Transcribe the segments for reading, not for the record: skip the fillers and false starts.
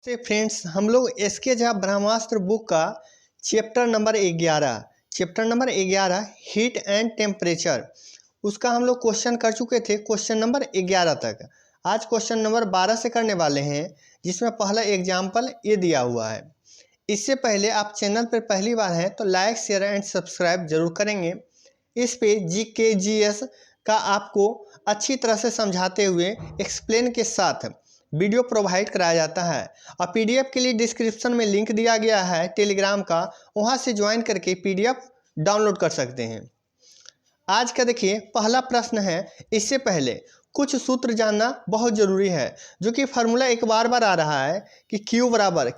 नमस्ते फ्रेंड्स, हम लोग एसके झा ब्रह्मास्त्र बुक का chapter number 11 heat and temperature, उसका हम लोग क्वेश्चन कर चुके थे क्वेश्चन नंबर 11 तक। आज क्वेश्चन नंबर 12 से करने वाले हैं, जिसमें पहला एग्जाम्पल ये दिया हुआ है। इससे पहले आप चैनल पर पहली बार हैं तो लाइक शेयर एंड सब्सक्राइब जरूर करेंगे। इस पे जीके जीएस का आपको अच्छी तरह से समझाते हुए एक्सप्लेन के साथ वीडियो प्रोवाइड कराया जाता है। और पीडीएफ के लिए डिस्क्रिप्शन में लिंक दिया गया है टेलीग्राम का, वहां से ज्वाइन करके पीडीएफ डाउनलोड कर सकते हैं। आज का देखिए पहला प्रश्न है। इससे पहले कुछ सूत्र जानना बहुत ज़रूरी है, जो कि फार्मूला एक बार आ रहा है कि क्यू बराबर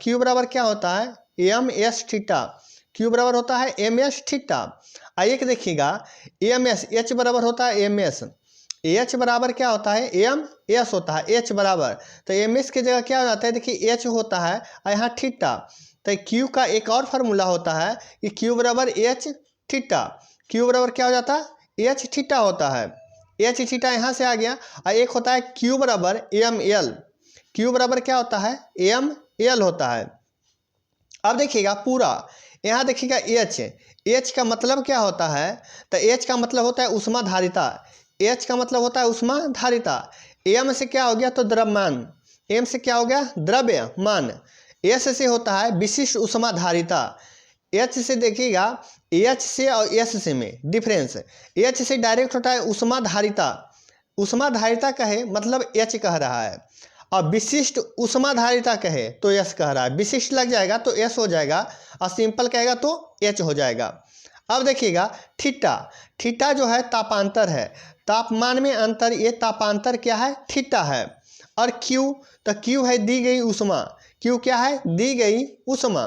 क्या होता है, एम एस थीटा। क्यू बराबर होता है एम एस थीटा। आइए कि देखिएगा एम एस, एच बराबर होता है एम एस, एच बराबर क्या होता है एम एस होता है, एच बराबर तो एम एस की जगह क्या हो जाता है, देखिए एच होता है और यहाँ थीटा। तो क्यू का एक और फार्मूला होता है कि क्यू बराबर एच थीटा। क्यू बराबर क्या हो जाता है एच थीटा होता है, एच थीटा यहाँ से आ गया। और एक होता है क्यू बराबर एम एल। क्यू बराबर क्या होता है एम एल होता है। अब देखिएगा पूरा यहाँ देखिएगा एच, एच का मतलब क्या होता है, तो एच का मतलब होता है ऊष्माधारिता। एच का मतलब होता है ऊष्माधारिता। एम से क्या हो गया तो द्रव्यमान, एम से क्या हो गया द्रव्यमान। एस से होता है विशिष्ट ऊष्माधारिता। एच से देखिएगा, एच से और एस से में डिफरेंस, एच से डायरेक्ट होता है ऊष्माधारिता। ऊष्माधारिता कहे मतलब एच कह रहा है, और विशिष्ट ऊष्माधारिता कहे तो एस कह रहा है। विशिष्ट लग जाएगा तो एस हो जाएगा, और सिंपल कहेगा तो एच हो जाएगा। अब देखिएगा थीटा, थीटा जो है तापांतर है, तापमान में अंतर, ये तापांतर क्या है थीटा है। और क्यू, तो क्यू है दी गई ऊष्मा, क्यू क्या है दी गई ऊष्मा।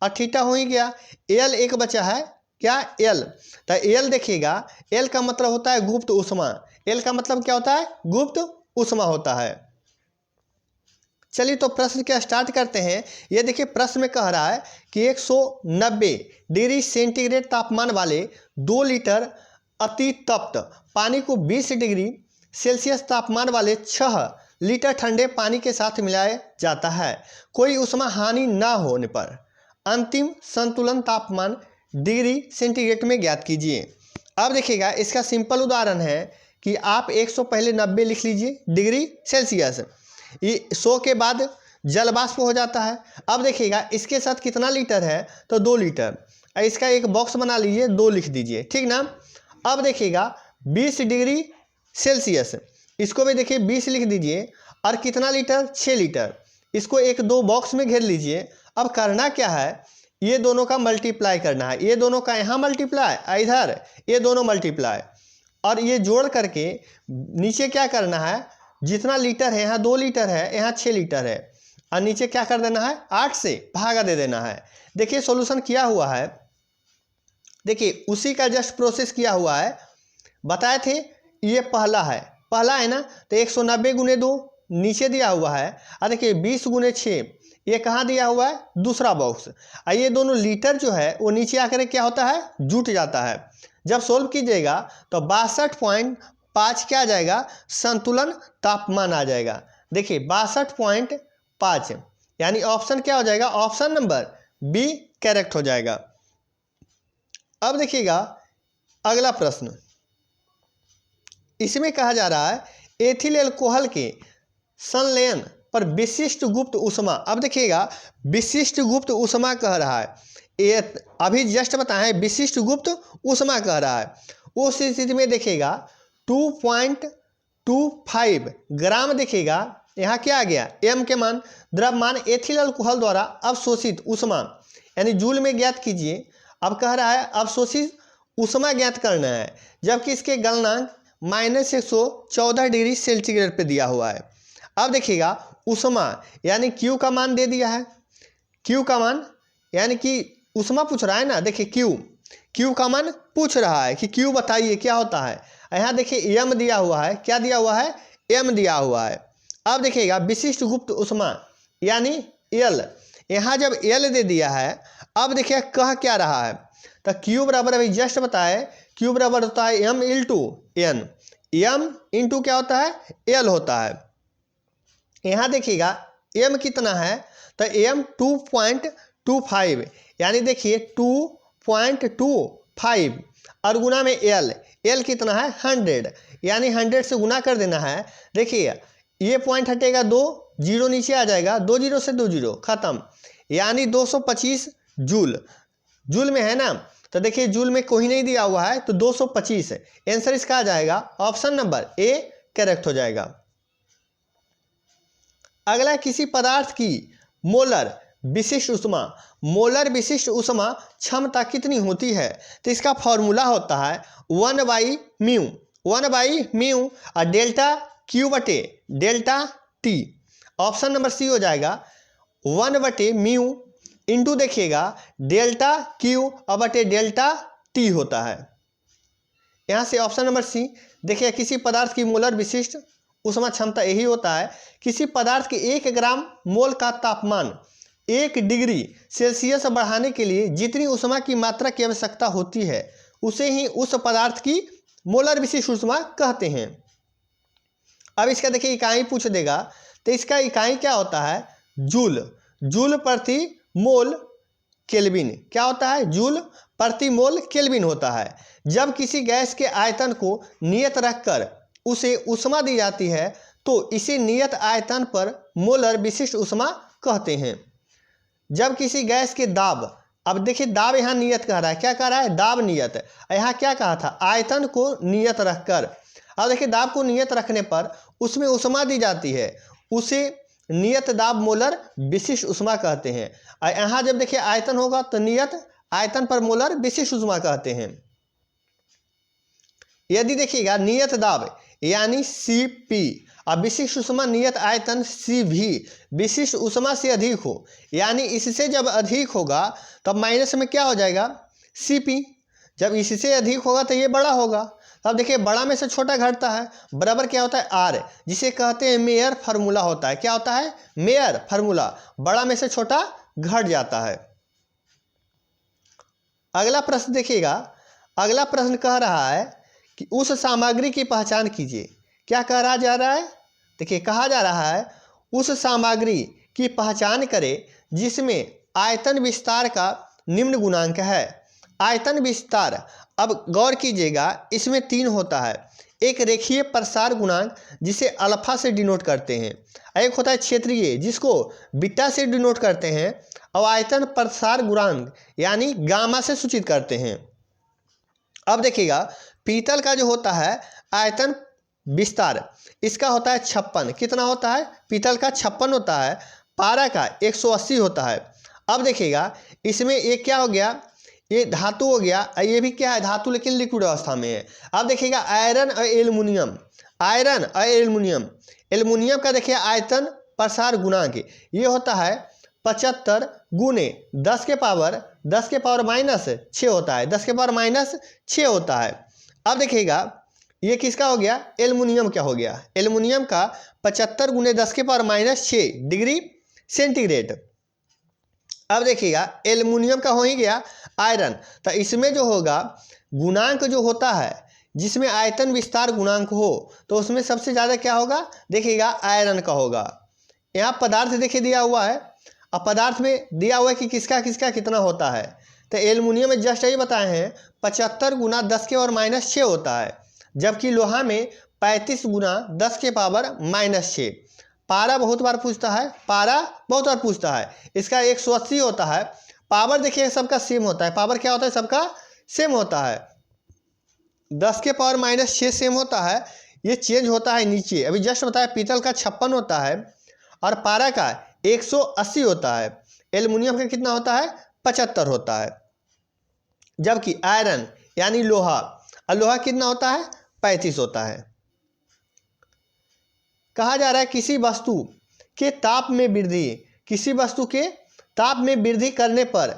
और थीटा हो ही गया। एल एक बचा है क्या एल, तो एल देखिएगा, एल का मतलब होता है गुप्त ऊष्मा। एल का मतलब क्या होता है गुप्त ऊष्मा होता है। चलिए तो प्रश्न क्या स्टार्ट करते हैं। ये देखिए प्रश्न में कह रहा है कि 190 डिग्री सेंटीग्रेड तापमान वाले 2 लीटर अति तप्त पानी को 20 डिग्री सेल्सियस तापमान वाले 6 लीटर ठंडे पानी के साथ मिलाया जाता है। कोई ऊष्मा हानि न होने पर अंतिम संतुलन तापमान डिग्री सेंटीग्रेड में ज्ञात कीजिए। अब देखिएगा इसका सिंपल उदाहरण है कि आप 100 पहले 90 लिख लीजिए डिग्री सेल्सियस, ये 100 के बाद जल वाष्प हो जाता है। अब देखिएगा इसके साथ कितना लीटर है तो 2 लीटर, इसका एक बॉक्स बना लीजिए 2 लिख दीजिए, ठीक ना। अब देखिएगा 20 डिग्री सेल्सियस, इसको भी देखिए 20 लिख दीजिए, और कितना लीटर 6 लीटर, इसको एक 2 बॉक्स में घेर लीजिए। अब करना क्या है, ये दोनों का मल्टीप्लाई करना है, ये दोनों का यहाँ मल्टीप्लाई, इधर ये दोनों मल्टीप्लाई, और ये जोड़ करके नीचे क्या करना है, जितना लीटर है यहाँ 2 लीटर है, यहाँ 6 लीटर है, और नीचे क्या कर देना है 8 से भागा दे देना है। देखिए सॉल्यूशन किया हुआ है, देखिए उसी का जस्ट प्रोसेस किया हुआ है। बताए थे ये पहला है ना, तो 190 गुने 2 नीचे दिया हुआ है, और देखिए 20 गुने 6 ये कहाँ दिया हुआ है दूसरा बॉक्स। और ये दोनों लीटर जो है वो नीचे आकर क्या होता है जुट जाता है। जब सोल्व कीजिएगा तो 62.5 क्या आ जाएगा संतुलन तापमान आ जाएगा। देखिए 62.5, यानी ऑप्शन क्या हो जाएगा, ऑप्शन नंबर बी करेक्ट हो जाएगा। अब देखिएगा अगला प्रश्न, इसमें कहा जा रहा है एथिल अल्कोहल के संलयन पर विशिष्ट गुप्त ऊष्मा। अब देखिएगा विशिष्ट गुप्त ऊष्मा कह रहा है, ये अभी जस्ट बताएं विशिष्ट गुप्त ऊष्मा कह रहा है। उस स्थिति में देखिएगा 2.25 ग्राम, देखिएगा यहाँ क्या आ गया एम के मान, द्रव्यमान एथिल अल्कोहल द्वारा अवशोषित ऊष्मा यानी जूल में ज्ञात कीजिए। अब कह रहा है अवशोषित ऊष्मा ज्ञात करना है, जबकि इसके गलनांक -114 डिग्री सेंटीग्रेड पे दिया हुआ है। अब देखिएगा ऊष्मा यानी क्यू का मान दे दिया है, क्यू का मान यानी कि ऊष्मा पूछ रहा है ना, देखिए क्यू का मान पूछ रहा है कि क्यू बताइए क्या होता है। यहाँ देखिए एम दिया हुआ है, क्या दिया हुआ है एम दिया हुआ है। अब देखिएगा विशिष्ट गुप्त ऊष्मा यानी एल, यहाँ जब एल दे दिया है, अब देखिए कह क्या रहा है, तो क्यू बराबर अभी जस्ट बताए क्यू बराबर होता है M into N, M into क्या होता है एल होता है। यहाँ देखिएगा एम कितना है, तो एम 2.25, यानी देखिए 2.25 और गुना में एल, एल कितना है 100, यानी 100 से गुना कर देना है। देखिए ये पॉइंट हटेगा 2, जीरो नीचे आ जाएगा, 2 जीरो से 2 जीरो खत्म, यानी 225 जूल। जूल में है ना, तो देखिए जूल में कोई नहीं दिया हुआ है तो 225 आंसर इसका आ जाएगा ऑप्शन नंबर ए करेक्ट हो जाएगा। अगला, किसी पदार्थ की मोलर विशिष्ट ऊष्मा, मोलर विशिष्ट ऊष्मा क्षमता कितनी होती है, तो इसका फॉर्मूला होता है 1/म्यू, 1/म्यू और डेल्टा क्यू बटे delta T. Option number C हो जाएगा 1/म्यू इंटू देखिएगा डेल्टा क्यू और बटे डेल्टा टी होता है। यहाँ से ऑप्शन नंबर सी देखिए, किसी पदार्थ की मोलर विशिष्ट ऊष्मा क्षमता यही होता है, किसी पदार्थ के 1 ग्राम मोल का तापमान 1 डिग्री सेल्सियस बढ़ाने के लिए जितनी ऊष्मा की मात्रा की आवश्यकता होती है उसे ही उस पदार्थ की मोलर विशिष्ट ऊष्मा कहते हैं। अब इसका देखिए इकाई पूछ देगा, तो इसका इकाई क्या होता है, जूल, जूल प्रति मोल केल्विन। क्या होता है, जूल प्रति मोल केल्विन होता है। जब किसी गैस के आयतन को नियत रखकर उसे ऊष्मा दी जाती है तो इसे नियत आयतन पर मोलर विशिष्ट ऊष्मा कहते हैं। जब किसी गैस के दाब, अब देखिए दाब यहाँ नियत कह रहा है, क्या कह रहा है, दाब नियत, यहाँ क्या कहा था, आयतन को नियत रखकर। अब देखिए दाब को नियत रखने पर उसमें ऊष्मा दी जाती है, उसे नियत दाब मोलर विशिष्ट ऊष्मा कहते हैं। और यहाँ जब देखिए आयतन होगा तो नियत आयतन पर मोलर विशिष्ट ऊष्मा कहते हैं। यदि देखिएगा नियत दाब यानी Cp और विशिष्ट ऊष्मा नियत आयतन Cv विशिष्ट ऊष्मा से अधिक हो, यानी इससे जब अधिक होगा तब माइनस में क्या हो जाएगा, Cp। जब इससे अधिक होगा तो ये बड़ा होगा। अब देखिए बड़ा में से छोटा घटता है, बराबर क्या होता है R, जिसे कहते हैं मेयर फार्मूला होता है। क्या होता है, मेयर फार्मूला, बड़ा में से छोटा घट जाता है। अगला प्रश्न देखिएगा, अगला प्रश्न कह रहा है कि उस सामग्री की पहचान कीजिए। क्या कहा जा रहा है, देखिए कहा जा रहा है उस सामग्री की पहचान करें जिसमें आयतन विस्तार का निम्न गुणांक है। आयतन विस्तार, अब गौर कीजिएगा इसमें 3 होता है, एक रेखीय प्रसार गुणांक जिसे अल्फा से डिनोट करते हैं, एक होता है क्षेत्रीय जिसको बीटा से डिनोट करते हैं, और आयतन प्रसार गुणांक यानी गामा से सूचित करते हैं। अब देखिएगा पीतल का जो होता है आयतन विस्तार, इसका होता है 56, कितना होता है, पीतल का 56 होता है, पारा का 180 होता है। अब देखिएगा इसमें एक क्या हो गया, ये धातु हो गया, ये भी क्या है धातु लेकिन लिक्विड अवस्था में है। अब देखिएगा आयरन और एल्युमिनियम, आयरन और एल्युमिनियम, एल्युमिनियम का देखिए आयतन प्रसार गुणांक ये होता है 75 गुने 10 के पावर -6 होता है, 10 के पावर -6 होता है। अब देखिएगा ये किसका हो गया, एल्युमिनियम क्या हो गया, एल्युमिनियम का 75 गुने 10 के पावर -6 डिग्री सेंटीग्रेड। अब देखिएगा एल्युमिनियम का हो ही गया आयरन, तो इसमें जो होगा गुणांक जो होता है जिसमें आयतन विस्तार गुणांक हो तो उसमें सबसे ज़्यादा क्या होगा, देखिएगा आयरन का होगा। यहाँ पदार्थ देखिए दिया हुआ है, अब पदार्थ में दिया हुआ है कि किसका किसका कितना होता है, तो एल्युमिनियम में जस्ट यही बताए हैं 75 गुना 10 के पावर -6 होता है, जबकि लोहा में 35 गुना 10 के पावर -6। पारा बहुत बार पूछता है, पारा बहुत बार पूछता है, इसका 180 होता है। पावर देखिए सबका सेम होता है, पावर क्या होता है सबका सेम होता है, 10 के पावर -6 सेम होता है, ये चेंज होता है नीचे। अभी जस्ट बताया पीतल का 56 होता है और पारा का 180 होता है, एल्युमिनियम का कितना होता है 75 होता है, जबकि आयरन यानी लोहा, और लोहा कितना होता है 35 होता है। कहा जा रहा है किसी वस्तु के ताप में वृद्धि, किसी वस्तु के ताप में वृद्धि करने पर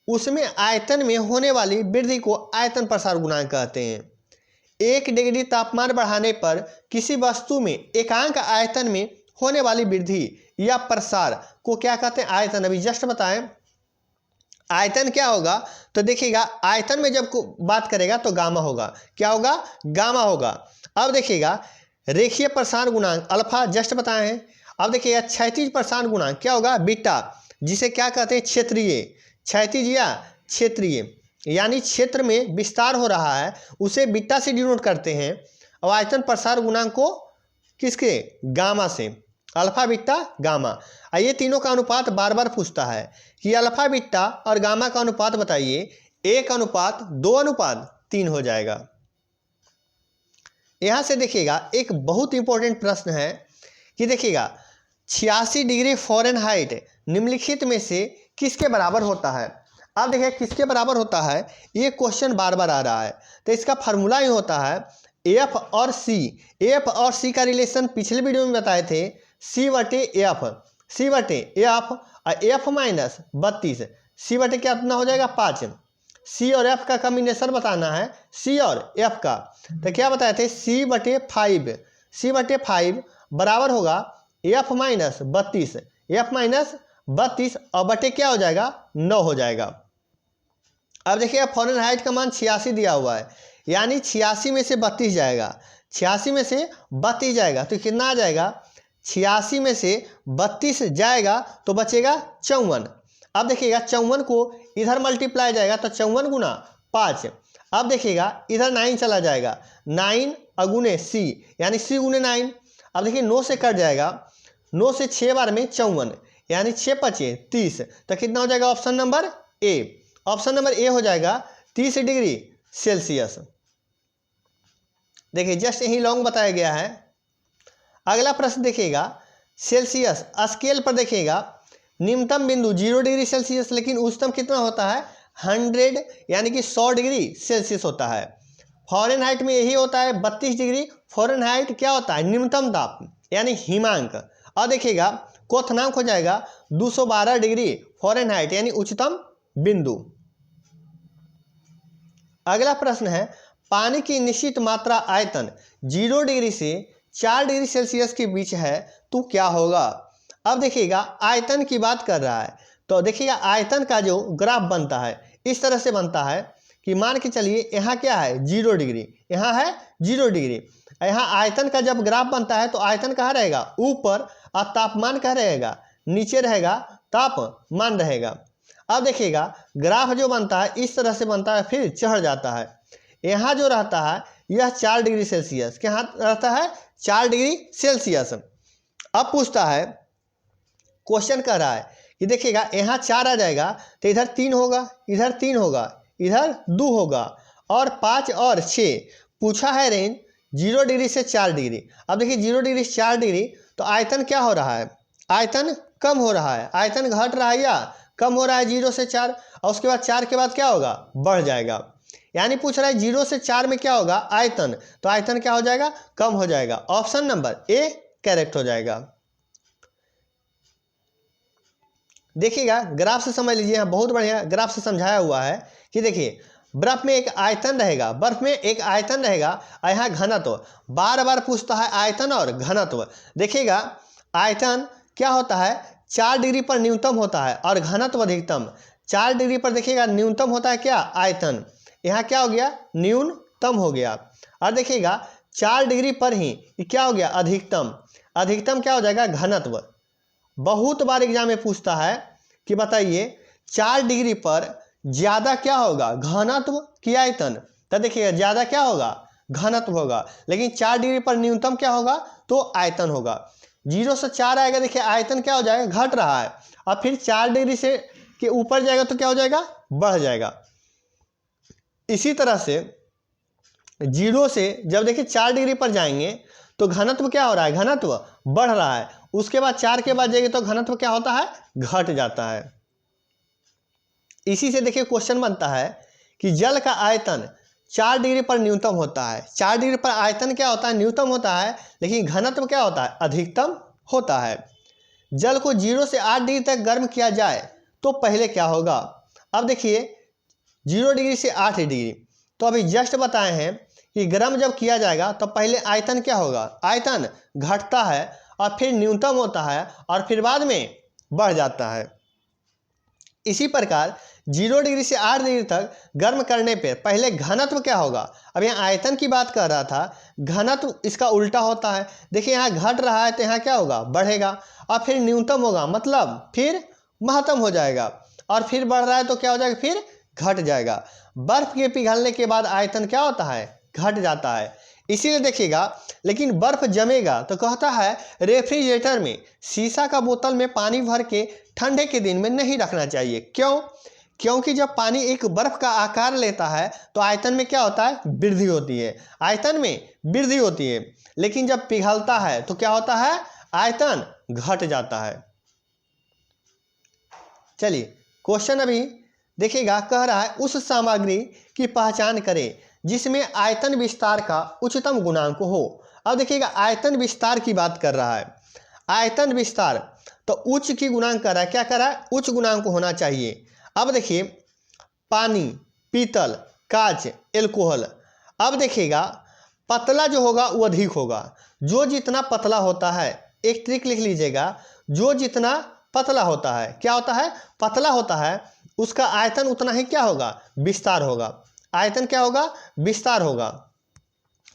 उसमें आयतन में होने वाली वृद्धि को आयतन प्रसार गुणांक कहते हैं। 1 डिग्री तापमान बढ़ाने पर किसी वस्तु में एकांक आयतन में होने वाली वृद्धि या प्रसार को क्या कहते हैं, आयतन। अभी जस्ट बताएं आयतन क्या होगा, तो देखिएगा आयतन में जब बात करेगा तो गामा होगा, क्या होगा, गामा होगा। अब देखिएगा रेखीय प्रसार गुणांक अल्फा जस्ट बताए हैं, अब देखिएगा क्षैतिज प्रसारण गुणांक क्या होगा, बीटा, जिसे क्या कहते हैं, क्षेत्रीय, क्षैतिज या क्षेत्रीय, यानी क्षेत्र में विस्तार हो रहा है उसे बीटा से डिनोट करते हैं। और आयतन प्रसार गुणांक को किसके, गामा से, अल्फा बीटा गामा। ये तीनों का अनुपात बार बार पूछता है कि अल्फा बीटा और गामा का अनुपात बताइए, 1:2:3 हो जाएगा। यहाँ से देखिएगा एक बहुत इंपॉर्टेंट प्रश्न है कि देखिएगा 86 डिग्री फ़ारेनहाइट निम्नलिखित में से किसके बराबर होता है। अब देखिए किसके बराबर होता है, ये क्वेश्चन बार बार आ रहा है। तो इसका फार्मूला ही होता है एफ और सी। एफ और सी का रिलेशन पिछले वीडियो में बताए थे, C/F, C/F और F माइनस 32, C/, क्या इतना हो जाएगा 5। C और F का कम्बिनेशन बताना है, C और F का। तो क्या बताए थे, C/5, C/5 बराबर होगा F माइनस 32, F माइनस 32 और बटे क्या हो जाएगा, 9 हो जाएगा। अब देखिए फ़ारेनहाइट का मान 86 दिया हुआ है, यानी 86 में से 32 जाएगा, 86 में से 32 जाएगा तो कितना आ जाएगा, 86 में से 32 जाएगा तो बचेगा 54। अब देखिएगा 54 को इधर मल्टीप्लाई जाएगा तो 54 गुना 5। अब देखिएगा इधर 9 चला जाएगा, 9 अगुने C, यानी C गुने 9। अब देखिए 9 से कट जाएगा, 9 से 6 बार में 54, यानी 6 पचे 30। तो कितना हो जाएगा, option number A. Option number A हो जाएगा 30 डिग्री सेल्सियस। देखिए जस्ट यही लॉन्ग बताया गया है। अगला प्रश्न देखिएगा, सेल्सियस स्केल पर देखिएगा निम्नतम बिंदु 0 डिग्री सेल्सियस, लेकिन उच्चतम कितना होता है, 100 यानी कि 100 डिग्री सेल्सियस होता है। फ़ारेनहाइट में यही होता है 32 डिग्री फ़ारेनहाइट क्या होता है, निम्नतम ताप यानी हिमांक। और देखिएगा क्वथनांक हो जाएगा 212 डिग्री फ़ारेनहाइट यानी उच्चतम बिंदु। अगला प्रश्न है, पानी की निश्चित मात्रा आयतन 0 डिग्री से 4 डिग्री सेल्सियस के बीच है तो क्या होगा। अब देखिएगा आयतन की बात कर रहा है, तो देखिएगा आयतन का जो ग्राफ बनता है इस तरह से बनता है कि मान के चलिए यहाँ क्या है 0 डिग्री, यहाँ है 0 डिग्री। यहाँ आयतन का जब ग्राफ बनता है तो आयतन कहाँ रहेगा, ऊपर, और तापमान कहाँ रहेगा, नीचे रहेगा, तापमान रहेगा। अब देखिएगा ग्राफ जो बनता है इस तरह से बनता है, फिर चढ़ जाता है। यहाँ जो रहता है यह 4 डिग्री सेल्सियस, क्या रहता है 4 डिग्री सेल्सियस। अब पूछता है, क्वेश्चन कर रहा है कि देखिएगा यहाँ 4 आ जाएगा तो इधर 3 होगा, इधर 3 होगा, इधर 2 होगा, और 5 और 6। पूछा है रेंज 0 डिग्री से 4 डिग्री। अब देखिए 0 डिग्री से 4 डिग्री तो आयतन क्या हो रहा है, आयतन कम हो रहा है, आयतन घट रहा है या कम हो रहा है 0 से 4, और उसके बाद 4 के बाद क्या होगा, बढ़ जाएगा। यानी पूछ रहा है 0 से 4 में क्या होगा, आयतन, तो आयतन क्या हो जाएगा, कम हो जाएगा। ऑप्शन नंबर ए करेक्ट हो जाएगा। देखिएगा ग्राफ से समझ लीजिए, यहाँ बहुत बढ़िया ग्राफ से समझाया हुआ है कि देखिए बर्फ में एक आयतन रहेगा, बर्फ में एक आयतन रहेगा, और यहाँ घनत्व बार बार पूछता है, आयतन और घनत्व। देखिएगा आयतन क्या होता है 4 डिग्री पर न्यूनतम होता है और घनत्व अधिकतम। 4 डिग्री पर देखिएगा न्यूनतम होता है क्या, आयतन, यहाँ क्या हो गया, न्यूनतम हो गया। और देखिएगा 4 डिग्री पर ही क्या हो गया, अधिकतम, अधिकतम क्या हो जाएगा, घनत्व। बहुत बार एग्जाम में पूछता है कि बताइए 4 डिग्री पर ज़्यादा क्या होगा, घनत्व की आयतन। तो देखिएगा ज़्यादा क्या होगा, घनत्व होगा, लेकिन 4 डिग्री पर न्यूनतम क्या होगा, तो आयतन होगा। 0 से 4 आएगा, देखिए आयतन क्या हो जाएगा, घट रहा है, और फिर 4 डिग्री से के ऊपर जाएगा तो क्या हो जाएगा, बढ़ जाएगा। इसी तरह से 0 से जब देखिए 4 डिग्री पर जाएंगे तो घनत्व क्या हो रहा है, घनत्व बढ़ रहा है। उसके बाद 4 के बाद जाएंगे तो घनत्व क्या होता है, घट जाता है। इसी से देखिए क्वेश्चन बनता है कि जल का आयतन 4 डिग्री पर न्यूनतम होता है। 4 डिग्री पर आयतन क्या होता है, न्यूनतम होता है, लेकिन घनत्व क्या होता है, अधिकतम होता है। जल को 0 से 8 डिग्री तक गर्म किया जाए तो पहले क्या होगा। अब देखिए 0 डिग्री से 8 डिग्री, तो अभी जस्ट बताए हैं कि गर्म जब किया जाएगा तो पहले आयतन क्या होगा, आयतन घटता है और फिर न्यूनतम होता है और फिर बाद में बढ़ जाता है। इसी प्रकार 0 डिग्री से 8 डिग्री तक गर्म करने पर पहले घनत्व क्या होगा। अब यहाँ आयतन की बात कर रहा था, घनत्व इसका उल्टा होता है। देखिए यहाँ घट रहा है तो यहाँ क्या होगा, बढ़ेगा, और फिर न्यूनतम होगा मतलब फिर महत्तम हो जाएगा, और फिर बढ़ रहा है तो क्या हो जाएगा, फिर घट जाएगा। बर्फ के पिघलने के बाद आयतन क्या होता है, घट जाता है। इसीलिए देखिएगा, लेकिन बर्फ जमेगा तो कहता है रेफ्रिजरेटर में शीशा का बोतल में पानी भर के ठंडे के दिन में नहीं रखना चाहिए। क्यों? क्योंकि जब पानी एक बर्फ का आकार लेता है तो आयतन में क्या होता है, वृद्धि होती है, आयतन में वृद्धि होती है। लेकिन जब पिघलता है तो क्या होता है, आयतन घट जाता है। चलिए क्वेश्चन अभी देखिएगा, कह रहा है उस सामग्री की पहचान करें जिसमें आयतन विस्तार का उच्चतम गुणांक हो। अब देखिएगा आयतन विस्तार की बात कर रहा है, आयतन विस्तार तो उच्च की गुणांक कर रहा है, क्या कर रहा है, उच्च गुणांक होना चाहिए। अब देखिए पानी, पीतल, कांच, एल्कोहल। अब देखिएगा पतला जो होगा वो अधिक होगा, जो जितना पतला होता है, एक ट्रिक लिख लीजिएगा, जो जितना पतला होता है, क्या होता है, पतला होता है, उसका आयतन उतना ही क्या होगा, विस्तार होगा। आयतन क्या होगा, विस्तार होगा।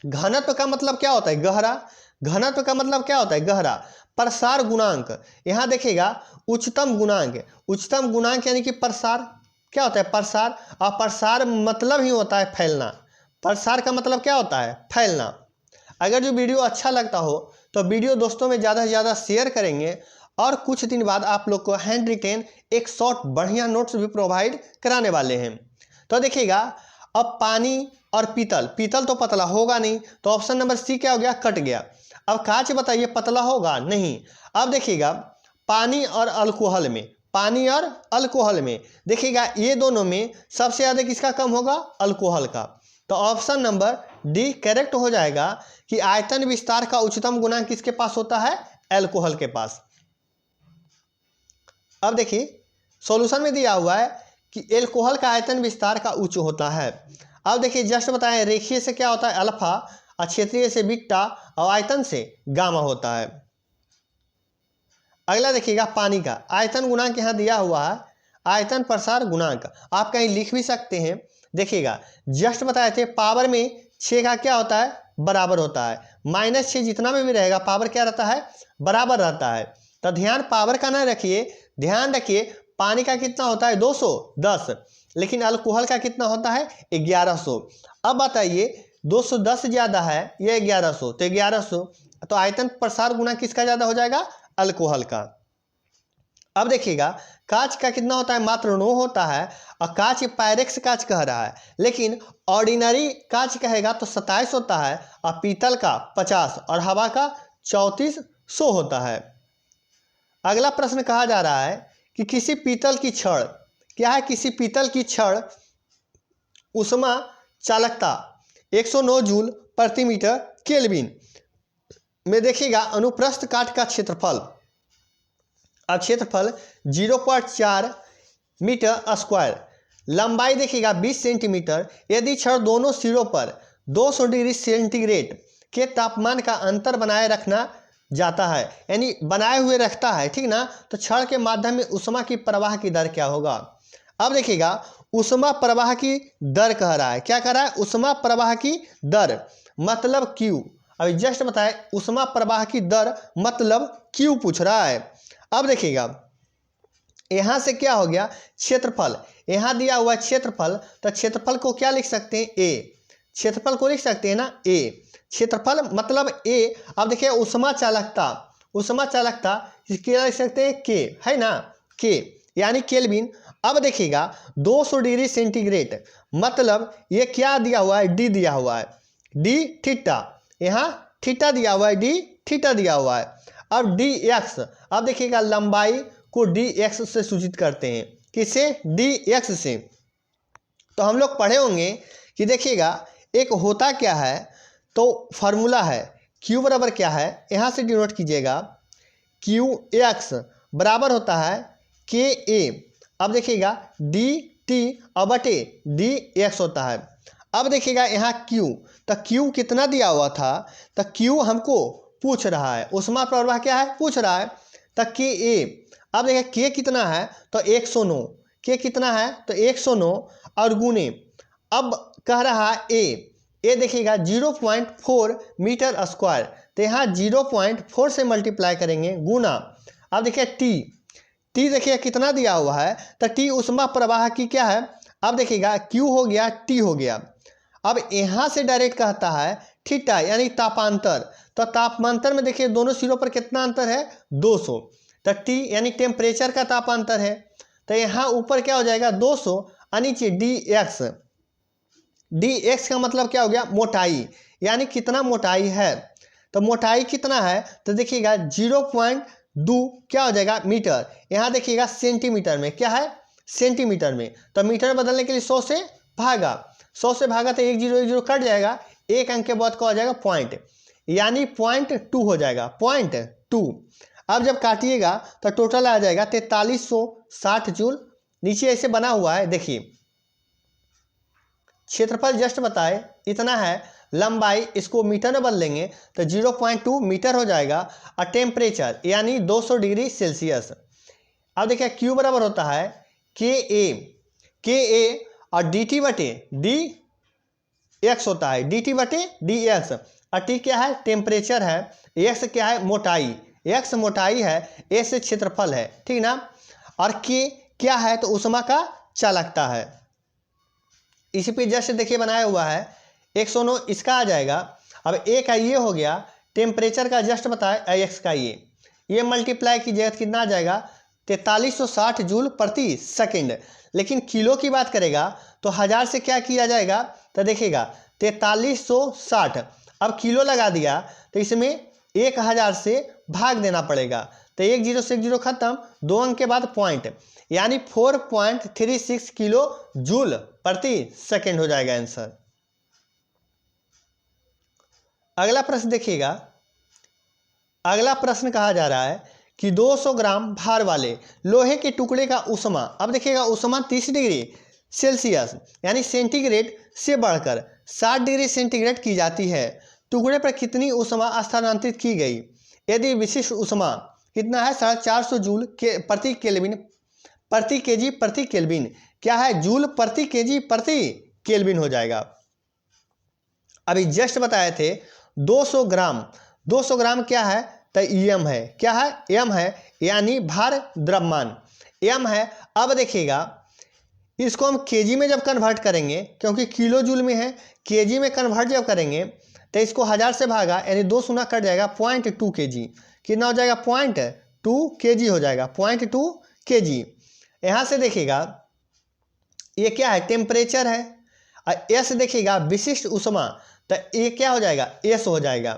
घनत्व का मतलब क्या होता है, गहरा। घनत्व का मतलब क्या होता है, गहरा। प्रसार गुणांक, यहाँ देखिएगा उच्चतम गुणांक, उच्चतम गुणांक यानी कि प्रसार, क्या होता है, प्रसार। और प्रसार मतलब ही होता है फैलना। प्रसार का मतलब क्या होता है, फैलना। अगर जो वीडियो अच्छा लगता हो तो वीडियो दोस्तों में ज़्यादा से ज़्यादा शेयर करेंगे, और कुछ दिन बाद आप लोग को हैंड रिटेन एक शॉर्ट बढ़िया नोट्स भी प्रोवाइड कराने वाले हैं। तो देखिएगा अब पानी और पीतल, पीतल तो पतला होगा नहीं, तो ऑप्शन नंबर सी क्या हो गया, कट गया। अब कांच बताइए पतला होगा, नहीं। अब देखिएगा पानी और अल्कोहल में, पानी और अल्कोहल में देखिएगा ये दोनों में सबसे ज़्यादा किसका कम होगा, अल्कोहल का। तो ऑप्शन नंबर डी करेक्ट हो जाएगा कि आयतन विस्तार का उच्चतम गुणांक किसके पास होता है, अल्कोहल के पास। अब देखिए सॉल्यूशन में दिया हुआ है कि एल्कोहल का आयतन विस्तार का उच्च होता है। अब देखिए जस्ट बताएं, रेखीय से क्या होता है, अल्फा, और क्षेत्रीय से बीटा, और आयतन से गामा होता है। अगला देखिएगा पानी का आयतन गुणांक यहाँ दिया हुआ है, आयतन प्रसार गुणांक आप कहीं लिख भी सकते हैं। देखिएगा जस्ट बताए थे पावर में 6 का क्या होता है, बराबर होता है। -6 जितना में भी रहेगा पावर क्या रहता है, बराबर रहता है। तो ध्यान पावर का ना रखिए, ध्यान रखिए पानी का कितना होता है, 210, लेकिन अल्कोहल का कितना होता है, 1100। अब बताइए 210 ज़्यादा है, ये 1100, तो 1100, तो आयतन प्रसार गुना किसका ज़्यादा हो जाएगा, अल्कोहल का। अब देखिएगा कांच का कितना होता है, मात्र 9 होता है, और कांच पायरेक्स कांच कह रहा है, लेकिन ऑर्डिनरी कांच कहेगा तो 27 होता है, और पीतल का 50 और हवा का 3400 होता है। अगला प्रश्न कहा जा रहा है कि किसी पीतल की छड़, क्या है, किसी पीतल की छड़ उष्मा चालकता 109 जूल प्रति मीटर केल्विन में देखिएगा अनुप्रस्थ काट का क्षेत्रफल, अब क्षेत्रफल 0.4 मीटर स्क्वायर, लंबाई देखिएगा 20 सेंटीमीटर, यदि छड़ दोनों सिरों पर 200 डिग्री सेंटीग्रेड के तापमान का अंतर बनाए रखना जाता है, यानी बनाए हुए रखता है, ठीक ना, तो छड़ के माध्यम में उष्मा की प्रवाह की दर क्या होगा। अब देखिएगा उष्मा प्रवाह की दर कह रहा है, क्या कह रहा है, उष्मा प्रवाह की दर मतलब Q। अभी जस्ट बताए उष्मा प्रवाह की दर मतलब Q पूछ रहा है। अब देखिएगा यहाँ से क्या हो गया, क्षेत्रफल, यहाँ दिया हुआ क्षेत्रफल, तो क्षेत्रफल को क्या लिख सकते हैं, A, क्षेत्रफल को लिख सकते हैं ना, A, क्षेत्रफल मतलब A। अब देखिए उष्मा चालकता, उष्मा चालकता क्या लिख सकते हैं, K, है ना, K यानी केल्विन। अब देखिएगा 200 डिग्री सेंटीग्रेड मतलब ये क्या दिया हुआ है, D दिया हुआ है, D थीटा, यहाँ थीटा दिया हुआ है, D थीटा दिया हुआ है। अब dx, अब देखिएगा लंबाई को dx से सूचित करते हैं, किसे, dx से। तो हम लोग पढ़े होंगे कि देखिएगा एक होता क्या है, तो फार्मूला है q बराबर क्या है, यहाँ से डिनोट कीजिएगा, qx बराबर होता है ka। अब देखिएगा dt और बटे dx होता है। अब देखिएगा यहाँ q, तो q कितना दिया हुआ था, तो q हमको पूछ रहा है, उष्मा प्रवाह क्या है पूछ रहा है, तो ka। अब देखिए k कितना है, तो 109, के कितना है तो 109 और गुने, अब कह रहा ए देखिएगा 0.4 मीटर स्क्वायर, तो यहाँ 0.4 से मल्टीप्लाई करेंगे गुना, अब देखिए टी देखिए कितना दिया हुआ है, तो टी उष्मा प्रवाह की क्या है, अब देखिएगा क्यू हो गया टी हो गया। अब यहाँ से डायरेक्ट कहता है थीटा यानी तापांतर, तो तापांतर में देखिए दोनों सिरों पर कितना अंतर है 200, तो टी यानी टेम्परेचर का तापांतर है, तो यहाँ ऊपर क्या हो जाएगा 200 और नीचे डी एक्स का मतलब क्या हो गया मोटाई, यानी कितना मोटाई है, तो मोटाई कितना है तो देखिएगा 0.2 क्या हो जाएगा मीटर, यहाँ देखिएगा सेंटीमीटर में क्या है सेंटीमीटर में, तो मीटर बदलने के लिए 100 से भागा, 100 से भागा तो 1 0 1 0 कट जाएगा, एक अंक के बाद क्या हो जाएगा पॉइंट, यानी 0.2 हो जाएगा 0.2। अब जब काटिएगा तो टोटल आ जाएगा 4360 जूल। नीचे ऐसे बना हुआ है देखिए, क्षेत्रफल जस्ट बताए इतना है, लंबाई इसको मीटर में बदल लेंगे तो 0.2 मीटर हो जाएगा, और टेम्परेचर यानी 200 डिग्री सेल्सियस। अब देखिए क्यू बराबर होता है के ए और डी टी बटे डी एक्स होता है, डी टी बटे डी एक्स, और टी क्या है टेम्परेचर है, एक्स क्या है मोटाई, एक्स मोटाई है, ए से क्षेत्रफल है, ठीक ना, और के क्या है तो ऊष्मा का चालकता है। इसी पे जस्ट देखिए बनाया हुआ है 109 इसका आ जाएगा, अब ए का ये हो गया, टेम्परेचर का जस्ट बताया एक्स का ये मल्टीप्लाई कीजिएगा तो कितना आ जाएगा 4360 जूल प्रति सेकेंड, लेकिन किलो की बात करेगा तो 1000 से क्या किया जाएगा तो देखिएगा 4360, अब किलो लगा दिया तो इसमें 1000 से भाग देना पड़ेगा, तो 1 0 से 1 0 खत्म, 2 अंक के बाद पॉइंट, यानी 4.36 किलो जूल प्रति सेकेंड हो जाएगा आंसर। अगला प्रश्न देखिएगा, अगला प्रश्न कहा जा रहा है कि 200 ग्राम भार वाले लोहे के टुकड़े का ऊष्मा, अब देखिएगा ऊष्मा 30 डिग्री सेल्सियस यानी सेंटीग्रेड से बढ़कर 60 डिग्री सेंटीग्रेड की जाती है, टुकड़े पर कितनी ऊष्मा स्थानांतरित की गई, यदि विशिष्ट ऊष्मा कितना है 450 जूल के प्रति केल्विन प्रति केजी प्रति केल्विन, क्या है जूल प्रति केजी प्रति केल्विन हो जाएगा। अभी जस्ट बताए थे 200 ग्राम क्या है तो एम है, क्या है एम है, यानी भार द्रव्यमान एम है। अब देखिएगा इसको हम केजी में जब कन्वर्ट करेंगे, क्योंकि किलो जूल में है, केजी में कन्वर्ट जब करेंगे तो इसको 1000 से भागा यानी 2 शून्य कट जाएगा 0.2 kg, कितना हो जाएगा 0.2 kg हो जाएगा 0.2 kg। यहाँ से देखिएगा ये क्या है टेम्परेचर है, और एस देखिएगा विशिष्ट ऊष्मा, तो ये क्या हो जाएगा एस हो जाएगा।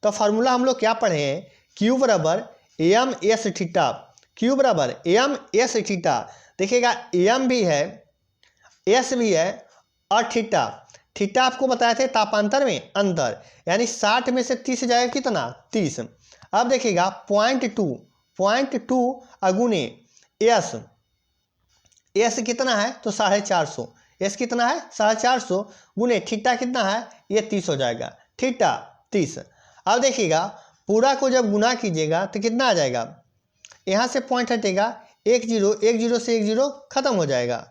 तो फार्मूला हम लोग क्या पढ़े हैं, क्यू बराबर एम एस थीटा, क्यू बराबर एम एस थीटा, देखिएगा एम भी है एस भी है और थीटा, थीटा आपको बताए थे तापांतर में अंतर, यानी 60 में से 30 जाएगा कितना 30। अब देखिएगा 0.2 अगुने एस कितना है तो 450, एस कितना है 450 गुने थीटा कितना है ये 30 हो जाएगा, थीटा 30। अब देखिएगा पूरा को जब गुना कीजिएगा तो कितना आ जाएगा, यहाँ से पॉइंट हटेगा 1 0 से 1 0 खत्म हो जाएगा।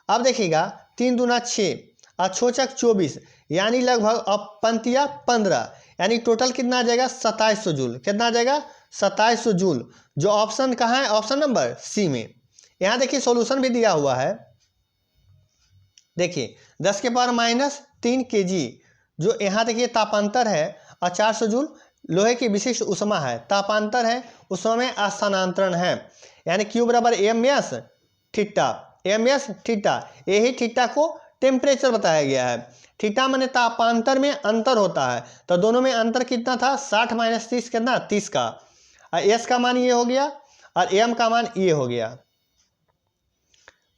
अब देखिएगा 3 दूना 6 और 6 चक 24, यानी लगभग अब पंतिया 15, यानी टोटल कितना आ जाएगा 2700 जूल, कितना आ जाएगा 2700 जूल, जो ऑप्शन कहाँ है ऑप्शन नंबर सी में। यहाँ देखिए सॉल्यूशन भी दिया हुआ है, देखिए 10 के पावर -3 kg, जो यहाँ देखिए तापांतर है, और 400 जूल लोहे की विशिष्ट ऊष्मा है, तापांतर है ऊष्मा में स्थानांतरण है, यानी क्यू बराबर M S theta, M S theta, यही थीटा को टेम्परेचर बताया गया है, थीटा माने तापांतर में अंतर होता है, तो दोनों में अंतर कितना था 60 - 30 कितना 30 का, और एस का मान ये हो गया और एम का मान ये हो गया,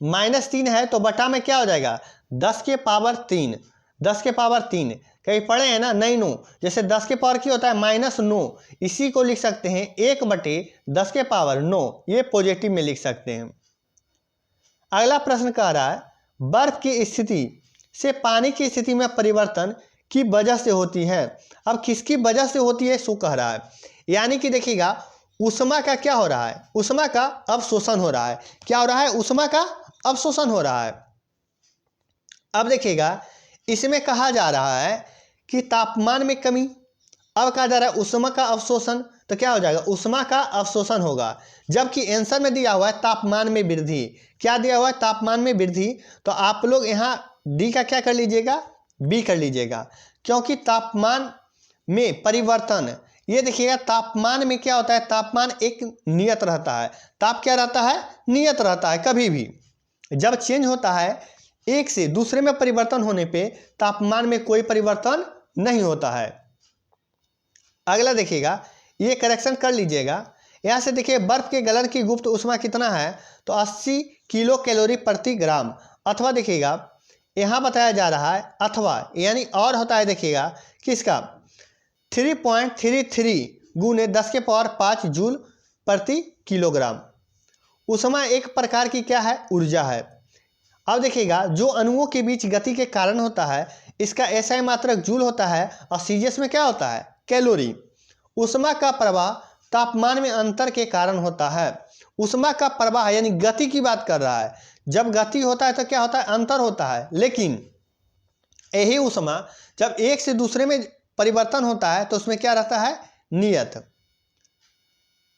-3 है तो बटा में क्या हो जाएगा 10 के पावर 3, 10 के पावर 3 कहीं पढ़े हैं ना, नहीं नो, जैसे 10 के पावर की होता है -9, इसी को लिख सकते हैं 1/10 के पावर 9, ये पॉजिटिव में लिख सकते हैं। अगला प्रश्न कह रहा है बर्फ की स्थिति से पानी की स्थिति में परिवर्तन की वजह से होती है, अब किसकी वजह से होती है सो कह रहा है, यानी कि देखिएगा ऊष्मा का क्या हो रहा है, ऊष्मा का अवशोषण हो रहा है, क्या हो रहा है ऊष्मा का अवशोषण हो रहा है। अब देखिएगा इसमें कहा जा रहा है कि तापमान में कमी। अब कहा जा रहा है ऊष्मा का अवशोषण, तो क्या हो जाएगा, ऊष्मा का अवशोषण होगा। जबकि आंसर में दिया हुआ है तापमान में वृद्धि। क्या दिया हुआ है, तापमान में वृद्धि। तो आप लोग यहाँ डी का क्या कर लीजिएगा, बी कर लीजिएगा, क्योंकि तापमान में परिवर्तन, ये देखिएगा तापमान में क्या होता है, तापमान एक नियत रहता है। ताप क्या रहता है, नियत रहता है। कभी भी जब चेंज होता है, एक से दूसरे में परिवर्तन होने पे तापमान में कोई परिवर्तन नहीं होता है। अगला देखिएगा, ये करेक्शन कर लीजिएगा। यहाँ से देखिए बर्फ के गलन की गुप्त ऊष्मा कितना है, तो 80 किलो कैलोरी प्रति ग्राम। अथवा देखिएगा यहाँ बताया जा रहा है, अथवा यानी और होता है, देखिएगा किसका 3.33 गुने 10 के पावर 5 जूल प्रति किलोग्राम। ऊष्मा एक प्रकार की क्या है, ऊर्जा है। अब देखिएगा जो अणुओं के बीच गति के कारण होता है, इसका SI मात्रक जूल होता है और CGS में क्या होता है, कैलोरी। ऊष्मा का प्रवाह तापमान में अंतर के कारण होता है। ऊष्मा का प्रवाह यानी गति की बात कर रहा है। जब गति होता है तो क्या होता है, अंतर होता है। लेकिन यही ऊष्मा जब एक से दूसरे में परिवर्तन होता है तो उसमें क्या रहता है, नियत।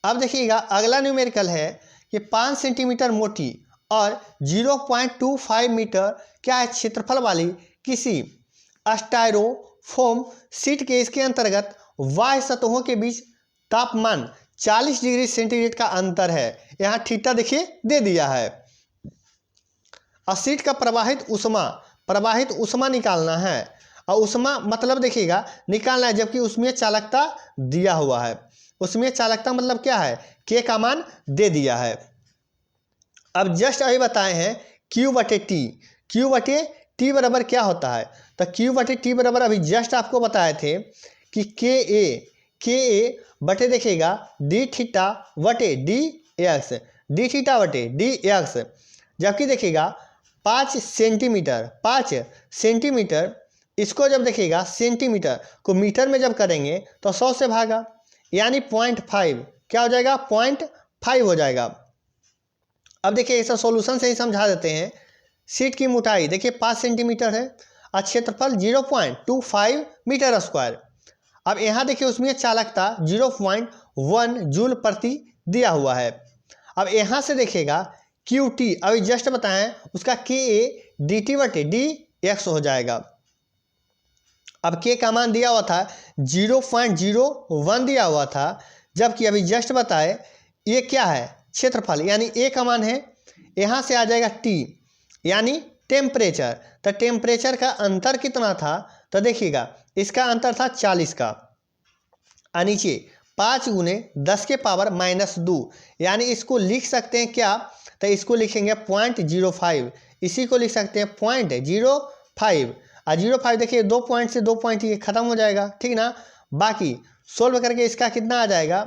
अब देखिएगा अगला न्यूमेरिकल है कि 5 सेंटीमीटर मोटी और 0.25 मीटर क्या है क्षेत्रफल वाली किसी स्टायरोफोम शीट के इसके अंतर्गत बाह्य सतहों के बीच तापमान 40 डिग्री सेंटीग्रेड का अंतर है। यहाँ थीटा देखिए दे दिया है। और शीट का प्रवाहित ऊष्मा निकालना है। और ऊष्मा मतलब देखिएगा निकालना है, जबकि उसमें चालकता दिया हुआ है। उसमें चालकता मतलब क्या है, के का मान दे दिया है। अब जस्ट अभी बताए हैं Q बटे टी बराबर क्या होता है, तो Q बटे टी बराबर अभी जस्ट आपको बताए थे कि के ए बटे देखिएगा डी थीटा बटे डी एक्स। जबकि देखिएगा 5 सेंटीमीटर इसको जब देखिएगा सेंटीमीटर को मीटर में जब करेंगे तो 100 से भागा, यानी 0.5 क्या हो जाएगा, 0.5 हो जाएगा। अब देखिए इसे सॉल्यूशन से ही समझा देते हैं। शीट की मोटाई देखिए 5 सेंटीमीटर है और क्षेत्रफल 0.25 मीटर स्क्वायर। अब यहाँ देखिए उसमें चालकता 0.1 जूल प्रति दिया हुआ है। अब यहाँ से देखिएगा QT अभी जस्ट बताएं, उसका KA DT बटे DX हो जाएगा। अब के का मान दिया हुआ था 0.01 दिया हुआ था, जबकि अभी जस्ट बताए ये क्या है, क्षेत्रफल यानी ए का मान है। यहाँ से आ जाएगा T यानी टेम्परेचर। तो टेम्परेचर का अंतर कितना था, तो देखिएगा इसका अंतर था 40 का। और नीचे 5 गुने 10 के पावर -2, यानी इसको लिख सकते हैं क्या, तो इसको लिखेंगे 0.05। इसी को लिख सकते हैं 0.05। और 0.5 देखिए 2 पॉइंट से 2 पॉइंट ये खत्म हो जाएगा, ठीक ना। बाकी सोल्व करके इसका कितना आ जाएगा,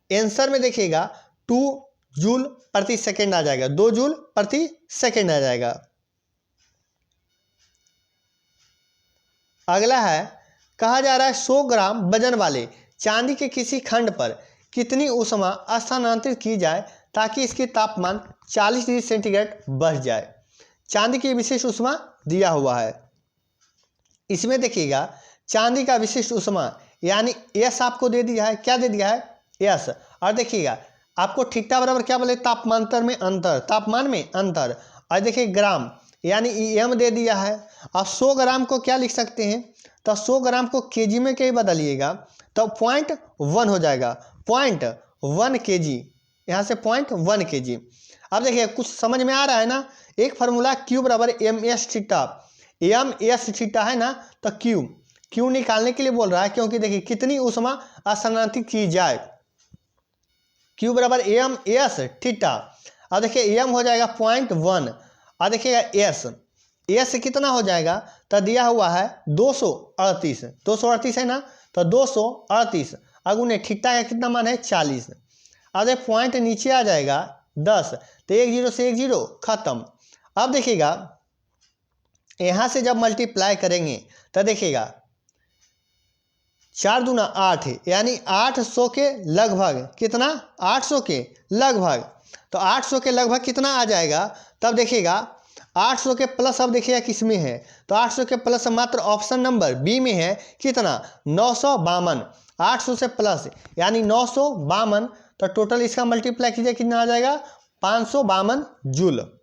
आंसर में देखिएगा 2 जूल प्रति सेकेंड आ जाएगा, 2 जूल प्रति सेकेंड आ जाएगा। अगला है, कहा जा रहा है 100 ग्राम वजन वाले चांदी के किसी खंड पर कितनी ऊष्मा स्थानांतरित की जाए ताकि इसकी तापमान 40 डिग्री सेंटीग्रेड बढ़ जाए। चांदी की विशिष्ट ऊष्मा दिया हुआ है। इसमें देखिएगा चांदी का विशिष्ट ऊष्मा यानी एस आपको दे दिया है, क्या दे दिया है, एस। और देखिएगा आपको थीटा बराबर क्या बोले, तापमान में अंतर। और देखिए ग्राम यानी EM दे दिया है। और 100 ग्राम को क्या लिख सकते हैं, तो 100 ग्राम को केजी में कहीं बदलिएगा तो 0.1 हो जाएगा, 0.1 kg। यहाँ से 0.1 kg। अब देखिए कुछ समझ में आ रहा है ना। एक फार्मूला Q बराबर MS थीटा है ना, तो Q निकालने के लिए बोल रहा है, क्योंकि देखिए कितनी ऊष्मा स्थानांतरित की जाए। Q बराबर MS थीटा। अब देखिए M हो जाएगा 0.1। और देखिएगा S कितना हो जाएगा, तो दिया हुआ है 238 है ना, तो 238 अगुने थीटा का कितना मान है 40। अब पॉइंट नीचे आ जाएगा 10, तो 1 0 से 1 0 खत्म। अब देखिएगा यहाँ से जब मल्टीप्लाई करेंगे तो देखिएगा 4 दूना 8 यानी 800 के लगभग, कितना 800 के लगभग। तो 800 के लगभग कितना आ जाएगा, तब देखिएगा 800 के प्लस अब देखिएगा किस में है, तो 800 के प्लस मात्र ऑप्शन नंबर बी में है, कितना 952। 800 से प्लस यानी 952, तो टोटल इसका मल्टीप्लाई कीजिए कितना आ जाएगा 552 जूल।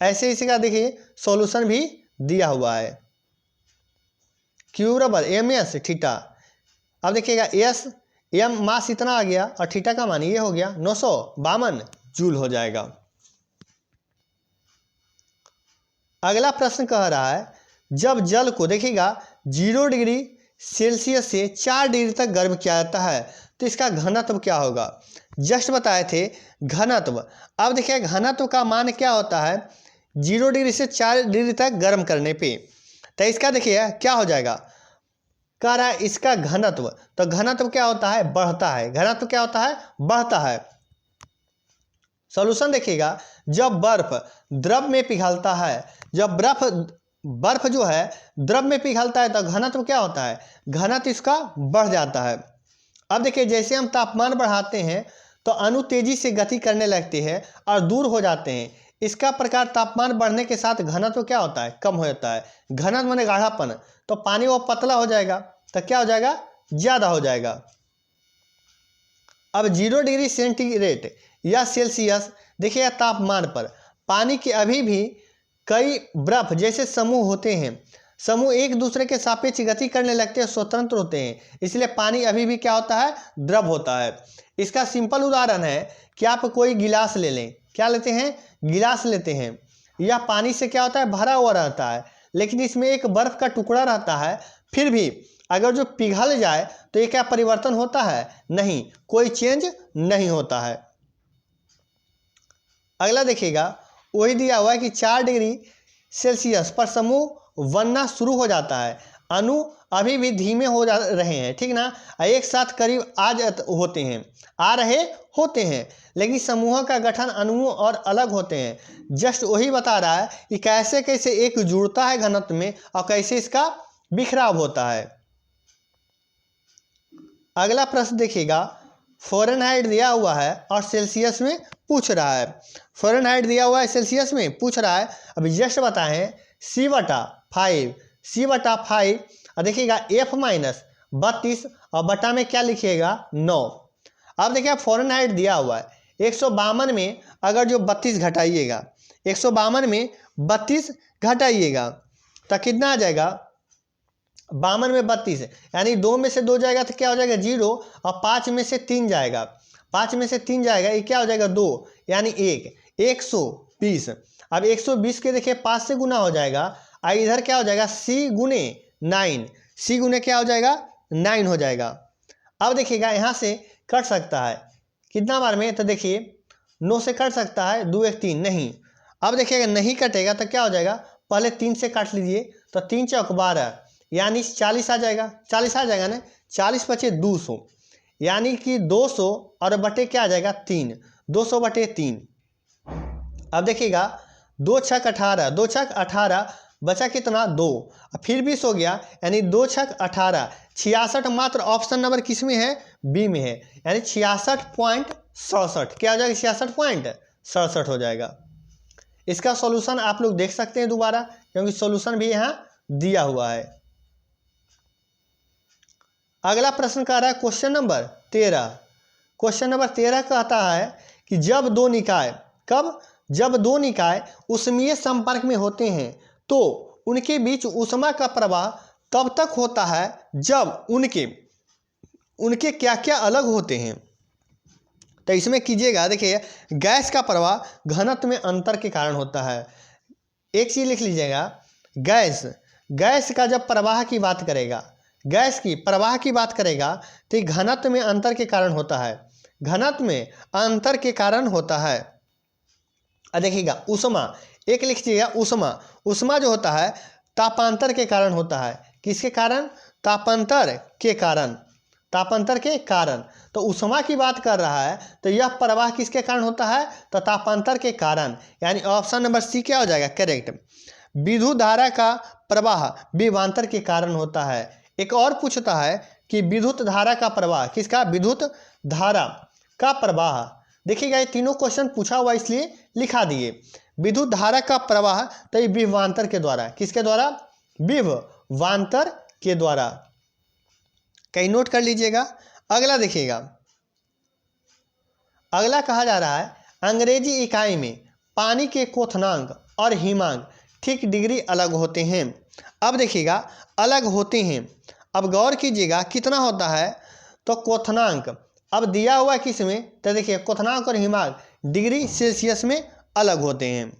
ऐसे इसी का देखिए सॉल्यूशन भी दिया हुआ है। क्यू बराबर एम एस थीटा। अब देखिएगा एस एम मास इतना आ गया और थीटा का मान ये हो गया 952 जूल हो जाएगा। अगला प्रश्न कह रहा है जब जल को देखिएगा 0 डिग्री सेल्सियस से 4 डिग्री तक गर्म किया जाता है तो इसका घनत्व क्या होगा। जस्ट बताए थे घनत्व। अब देखिए घनत्व का मान क्या होता है 0 डिग्री से 4 डिग्री तक गर्म करने पे, तो इसका देखिए क्या हो जाएगा, कह रहा है इसका घनत्व, तो घनत्व क्या होता है बढ़ता है, घनत्व क्या होता है बढ़ता है। सॉल्यूशन देखिएगा जब बर्फ द्रव में पिघलता है, जब बर्फ जो है द्रव में पिघलता है तो घनत्व क्या होता है, घनत्व इसका बढ़ जाता है। अब देखिए जैसे हम तापमान बढ़ाते हैं तो अणु तेजी से गति करने लगते हैं और दूर हो जाते हैं। इसका प्रकार तापमान बढ़ने के साथ घनत्व क्या होता है कम हो जाता है। घनत्व माने गाढ़ापन, तो पानी वो पतला हो जाएगा तो क्या हो जाएगा ज़्यादा हो जाएगा। अब 0 डिग्री सेंटीग्रेड या सेल्सियस देखिएगा तापमान पर पानी के अभी भी कई बर्फ जैसे समूह होते हैं, समूह एक दूसरे के सापेक्ष गति करने लगते हैं, स्वतंत्र होते हैं, इसलिए पानी अभी भी क्या होता है द्रव होता है। इसका सिंपल उदाहरण है कि आप कोई गिलास ले लें, क्या लेते हैं गिलास लेते हैं, यह पानी से क्या होता है भरा हुआ रहता है, लेकिन इसमें एक बर्फ का टुकड़ा रहता है, फिर भी अगर जो पिघल जाए तो ये क्या परिवर्तन होता है, नहीं, कोई चेंज नहीं होता है। अगला देखिएगा वही दिया हुआ है कि 4 डिग्री सेल्सियस पर समूह बनना शुरू हो जाता है, अणु अभी भी धीमे हो जा रहे हैं, ठीक ना, एक साथ करीब आ रहे होते हैं, लेकिन समूह का गठन अणुओं और अलग होते हैं। जस्ट वही बता रहा है कि कैसे कैसे एक जुड़ता है घनत्व में और कैसे इसका बिखराव होता है। अगला प्रश्न देखिएगा फ़ारेनहाइट दिया हुआ है और सेल्सियस में पूछ रहा है। फ़ारेनहाइट दिया हुआ है सेल्सियस में पूछ रहा है। अभी जस्ट बताएं C/5 और देखिएगा F-32 और बटा में क्या लिखिएगा 9। अब देखिए फ़ारेनहाइट दिया हुआ है 152 में अगर जो 32 घटाइएगा, 152 में 32 घटाइएगा तो कितना आ जाएगा 52 में 32 यानी 2 में से 2 जाएगा तो क्या हो जाएगा 0 और 5 में से 3 जाएगा, 5 में से 3 जाएगा ये क्या हो जाएगा 2 यानी 120। अब 120 के देखिए 5 से गुना हो जाएगा और इधर क्या हो जाएगा C गुने 9, C गुने क्या हो जाएगा 9 हो जाएगा। अब देखिएगा यहाँ से कट सकता है कितना बार में, तो देखिए 9 से कट सकता है 2 1 3 नहीं। अब देखिएगा नहीं कटेगा तो क्या हो जाएगा पहले 3 से काट लीजिए, तो 3 चौक 12 यानी 40 आ जाएगा, 40 आ जाएगा ना, 40 बचे 200 यानी कि 200 और बटे क्या आ जाएगा 3, 200 बटे 3। अब देखिएगा 2 छक 18, 2 छक 18 बचा कितना 2 और फिर 20 हो गया यानी 2 छक 18, 66 मात्र ऑप्शन नंबर किस में है बी में है, यानी 66.67 क्या हो जाएगा 66.67 हो जाएगा। इसका सॉल्यूशन आप लोग देख सकते हैं दोबारा क्योंकि सॉल्यूशन भी यहाँ दिया हुआ है। अगला प्रश्न कह रहा है क्वेश्चन नंबर 13। क्वेश्चन नंबर 13 कहता है कि जब दो निकाय ऊष्मीय संपर्क में होते हैं तो उनके बीच ऊष्मा का प्रवाह तब तक होता है जब उनके क्या क्या अलग होते हैं। तो इसमें कीजिएगा देखिए गैस का प्रवाह घनत्व में अंतर के कारण होता है। एक चीज लिख लीजिएगा गैस का जब प्रवाह की बात करेगा, गैस की प्रवाह की बात करेगा तो ये घनत्व में अंतर के कारण होता है, घनत्व में अंतर के कारण होता है। देखिएगा ऊष्मा एक लिख लीजिएगा ऊष्मा जो होता है तापांतर के कारण होता है। किसके कारण तापांतर के कारण। तो ऊष्मा की बात कर रहा है तो यह प्रवाह किसके कारण होता है तो तापांतर के कारण, यानी ऑप्शन नंबर सी क्या हो जाएगा करेक्ट। विद्युत धारा का प्रवाह विभवांतर के कारण होता है। एक और पूछता है कि विद्युत धारा का प्रवाह किसका, विद्युत धारा का प्रवाह देखिएगा ये तीनों क्वेश्चन पूछा हुआ इसलिए लिखा दिए। विद्युत धारा का प्रवाह तो ये विभवांतर के द्वारा, किसके द्वारा? विभवांतर के द्वारा। कहीं नोट कर लीजिएगा। अगला देखिएगा, अगला कहा जा रहा है अंग्रेजी इकाई में पानी के क्वथनांक और हिमांक ठीक डिग्री अलग होते हैं। अब देखिएगा अलग होते हैं, अब गौर कीजिएगा कितना होता है, तो क्वथनांक अब दिया हुआ है किस में, तो देखिए क्वथनांक और हिमांक डिग्री सेल्सियस में अलग होते हैं।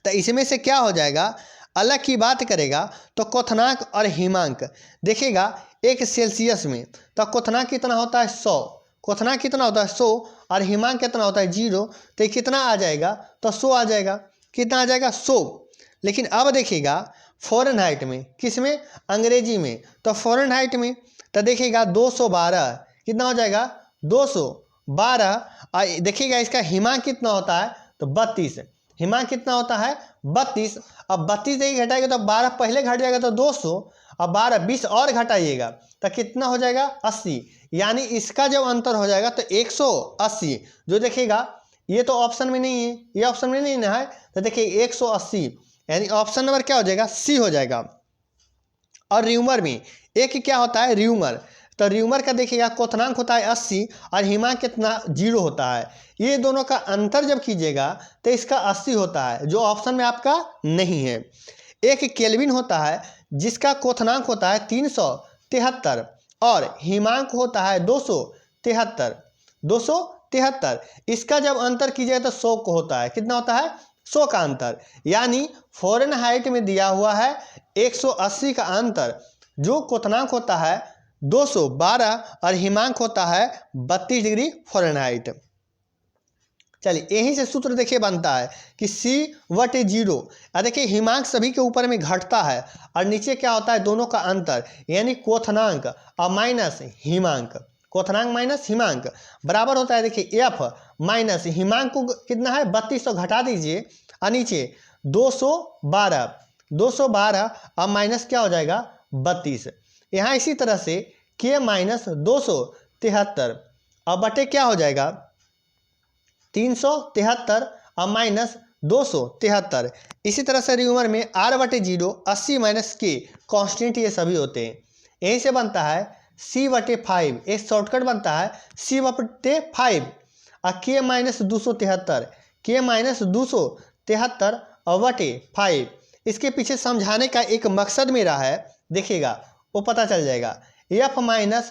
तो इसमें से क्या हो जाएगा, अलग की बात करेगा तो क्वथनांक और हिमांक देखिएगा एक सेल्सियस में, तो क्वथनांक कितना होता है 100, क्वथनांक कितना होता है 100 और हिमांक कितना होता है 0, तो ये कितना आ जाएगा, तो 100 आ जाएगा। कितना आ जाएगा 100। लेकिन अब देखिएगा फ़ारेनहाइट में, किस में? अंग्रेजी में। तो फ़ारेनहाइट में तो देखिएगा 212 कितना हो जाएगा 212। देखिएगा इसका हिमांक कितना होता है, तो 32। हिमांक कितना होता है 32। अब 32 देखिए घटाएगा तो 12 पहले घट जाएगा तो 200, अब 12 20 और घटाइएगा तो कितना हो जाएगा 80। यानी इसका जब अंतर हो जाएगा तो 180। जो देखिएगा ये तो ऑप्शन में नहीं है, ये ऑप्शन में नहीं ना है, तो देखिए 180 यानी ऑप्शन नंबर क्या हो जाएगा, सी हो जाएगा। और र्यूमर में एक क्या होता है र्यूमर, तो र्यूमर का देखिएगा क्वथनांक होता है 80 और हिमांक कितना 0 होता है। ये दोनों का अंतर जब कीजिएगा तो इसका 80 होता है, जो ऑप्शन में आपका नहीं है। एक केल्विन होता है जिसका क्वथनांक होता है 373 और हिमांक होता है 273। इसका जब अंतर कीजिएगा तो 100 को होता है, कितना होता है 100 का अंतर। यानी फ़ारेनहाइट में दिया हुआ है 180 का अंतर, जो क्वथनांक होता है 212 और हिमांक होता है 32 डिग्री फ़ारेनहाइट। चलिए यहीं से सूत्र देखिए बनता है कि C/0। देखिए हिमांक सभी के ऊपर में घटता है और नीचे क्या होता है दोनों का अंतर, यानी क्वथनांक और माइनस हिमांक, क्वथनांक माइनस हिमांक बराबर होता है। देखिए F माइनस हिमांक को कितना है 32, तो घटा दीजिए और नीचे 212 और माइनस क्या हो जाएगा 32। यहाँ इसी तरह से K माइनस 273 और बटे क्या हो जाएगा 373 और माइनस 273। इसी तरह से र्यूमर में R/0 80 माइनस K कॉन्स्टेंट ये सभी होते हैं। यहीं से बनता है C/5, एक शॉर्टकट बनता है C/5 और K माइनस 273 और बटे 5। इसके पीछे समझाने का एक मकसद मेरा है, देखिएगा वो पता चल जाएगा। F माइनस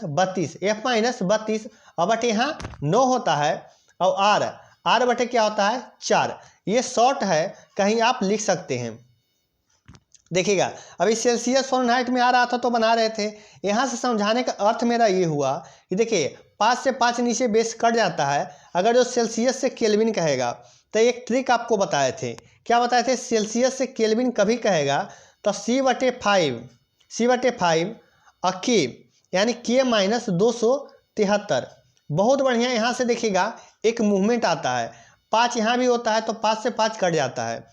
32 और बटे यहाँ 9 होता है और R बटे क्या होता है 4। ये शॉर्ट है, कहीं आप लिख सकते हैं। देखिएगा अभी सेल्सियस फ़ारेनहाइट में आ रहा था तो बना रहे थे। यहाँ से समझाने का अर्थ मेरा ये हुआ कि देखिए 5 से 5 नीचे बेस कट जाता है। अगर जो सेल्सियस से केल्विन कहेगा तो एक ट्रिक आपको बताए थे, क्या बताए थे, सेल्सियस से केल्विन कभी कहेगा तो C/5 और K यानी K माइनस 273। बहुत बढ़िया। यहाँ से देखिएगा एक मूवमेंट आता है, 5 यहाँ भी होता है तो 5 से 5 कट जाता है,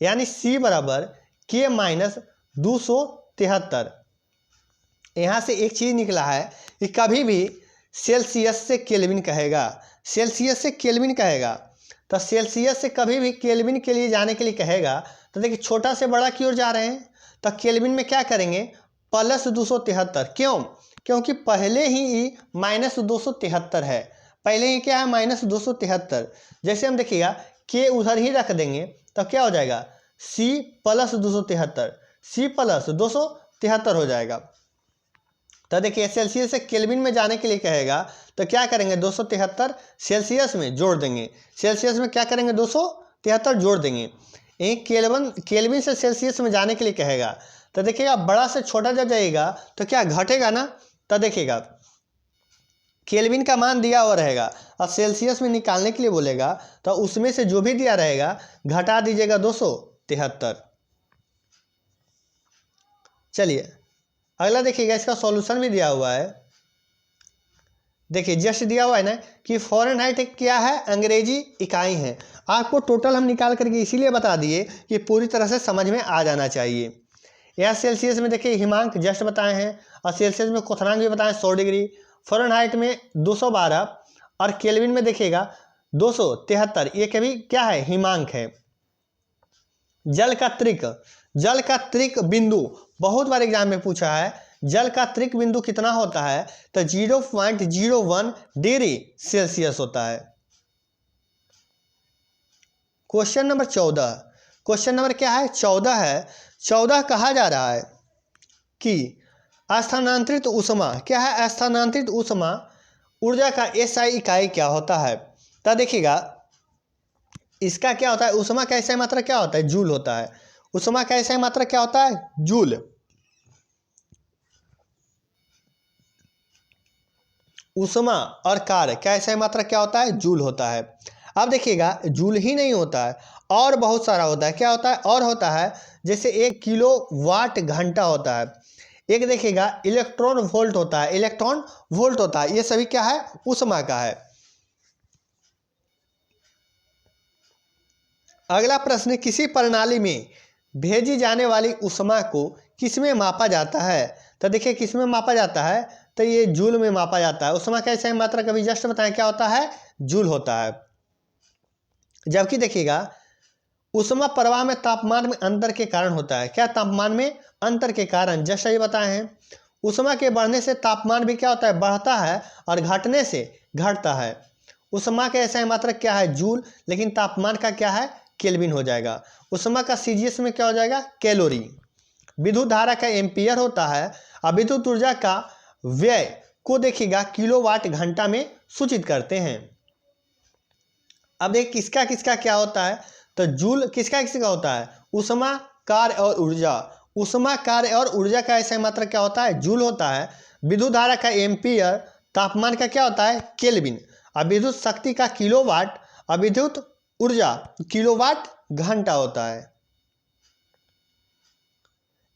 यानी C बराबर K माइनस 273। यहाँ से एक चीज़ निकला है कि कभी भी सेल्सियस से केल्विन कहेगा, सेल्सियस से केल्विन कहेगा तो सेल्सियस से कभी भी केल्विन के लिए जाने के लिए कहेगा तो देखिए छोटा से बड़ा की ओर जा रहे हैं, तो केल्विन में क्या करेंगे प्लस 273। क्यों? क्योंकि पहले ही माइनस 273 है, पहले ही क्या है माइनस 273। जैसे हम देखिएगा K उधर ही रख देंगे तो क्या हो जाएगा C प्लस 273 हो जाएगा। तो देखिए सेल्सियस से केल्विन में जाने के लिए कहेगा तो क्या करेंगे 273 सेल्सियस में जोड़ देंगे, सेल्सियस में क्या करेंगे 273 जोड़ देंगे। एक केल्विन से सेल्सियस में जाने के लिए कहेगा तो देखिएगा बड़ा से छोटा जब जाएगा तो क्या घटेगा ना, तो देखिएगा केल्विन का मान दिया हुआ रहेगा और सेल्सियस में निकालने के लिए बोलेगा तो उसमें से जो भी दिया रहेगा घटा दीजिएगा 273। चलिए अगला देखिएगा, इसका सॉल्यूशन भी दिया हुआ है। देखिए जस्ट दिया हुआ है ना कि फ़ारेनहाइट क्या है, अंग्रेजी इकाई है। आपको टोटल हम निकाल करके इसीलिए बता दिए कि पूरी तरह से समझ में आ जाना चाहिए। यह सेल्सियस में देखिए हिमांक जस्ट बताए हैं और सेल्सियस में क्वथनांक भी बताएं 100 डिग्री, फ़ारेनहाइट में 212 और केल्विन में देखिएगा 273, ये कभी क्या है, हिमांक है। जल का त्रिक बिंदु बहुत बार एग्जाम में पूछा है, जल का त्रिक बिंदु कितना होता है, तो 0.01 डिग्री सेल्सियस होता है। क्वेश्चन नंबर 14, क्वेश्चन नंबर क्या है, 14 है। 14 कहा जा रहा है कि स्थानांतरित ऊष्मा, क्या है स्थानांतरित ऊष्मा, ऊर्जा का एसआई इकाई क्या होता है। तो देखिएगा इसका क्या होता है, ऊष्मा का एसआई मात्रा क्या होता है, जूल होता है। ऊष्मा का एसआई मात्रा क्या होता है, जूल। ऊष्मा और कार्य का एसआई मात्रा क्या होता है, जूल होता है। अब देखिएगा जूल ही नहीं होता है, और बहुत सारा होता है। क्या होता है, और होता है, जैसे 1 किलो वाट घंटा होता है। एक देखिएगा इलेक्ट्रॉन वोल्ट होता है, इलेक्ट्रॉन वोल्ट होता है। ये सभी क्या है, ऊष्मा का है। अगला प्रश्न, किसी प्रणाली में भेजी जाने वाली ऊष्मा को किसमें मापा जाता है। तो देखिए किसमें मापा जाता है, तो ये जूल में मापा जाता है। ऊष्मा का एसआई मात्रा कभी जस्ट बताएं, क्या होता है, जूल होता है। जबकि देखिएगा ऊष्मा प्रवाह में तापमान में अंतर के कारण होता है। क्या, तापमान में अंतर के कारण, जैसा ये बताए हैं। ऊष्मा के बढ़ने से तापमान भी क्या होता है, बढ़ता है, और घटने से घटता है। ऊष्मा का एसआई मात्रा क्या है, जूल, लेकिन तापमान का क्या है, केल्विन हो जाएगा। ऊष्मा का सीजीएस में क्या हो जाएगा, कैलोरी। विद्युत धारा का एम्पियर होता है, और विद्युत ऊर्जा का व्यय को देखिएगा किलोवाट घंटा में सूचित करते हैं। अब देख किसका किसका क्या होता है, तो जूल किसका किसका होता है, ऊष्मा, कार्य और ऊर्जा। ऊष्मा, कार्य और ऊर्जा का एसआई मात्रा क्या होता है, जूल होता है। विद्युत धारा का एम्पियर, तापमान का क्या होता है, केल्विन, और विद्युत शक्ति का किलोवाट, और विद्युत ऊर्जा किलोवाट घंटा होता है।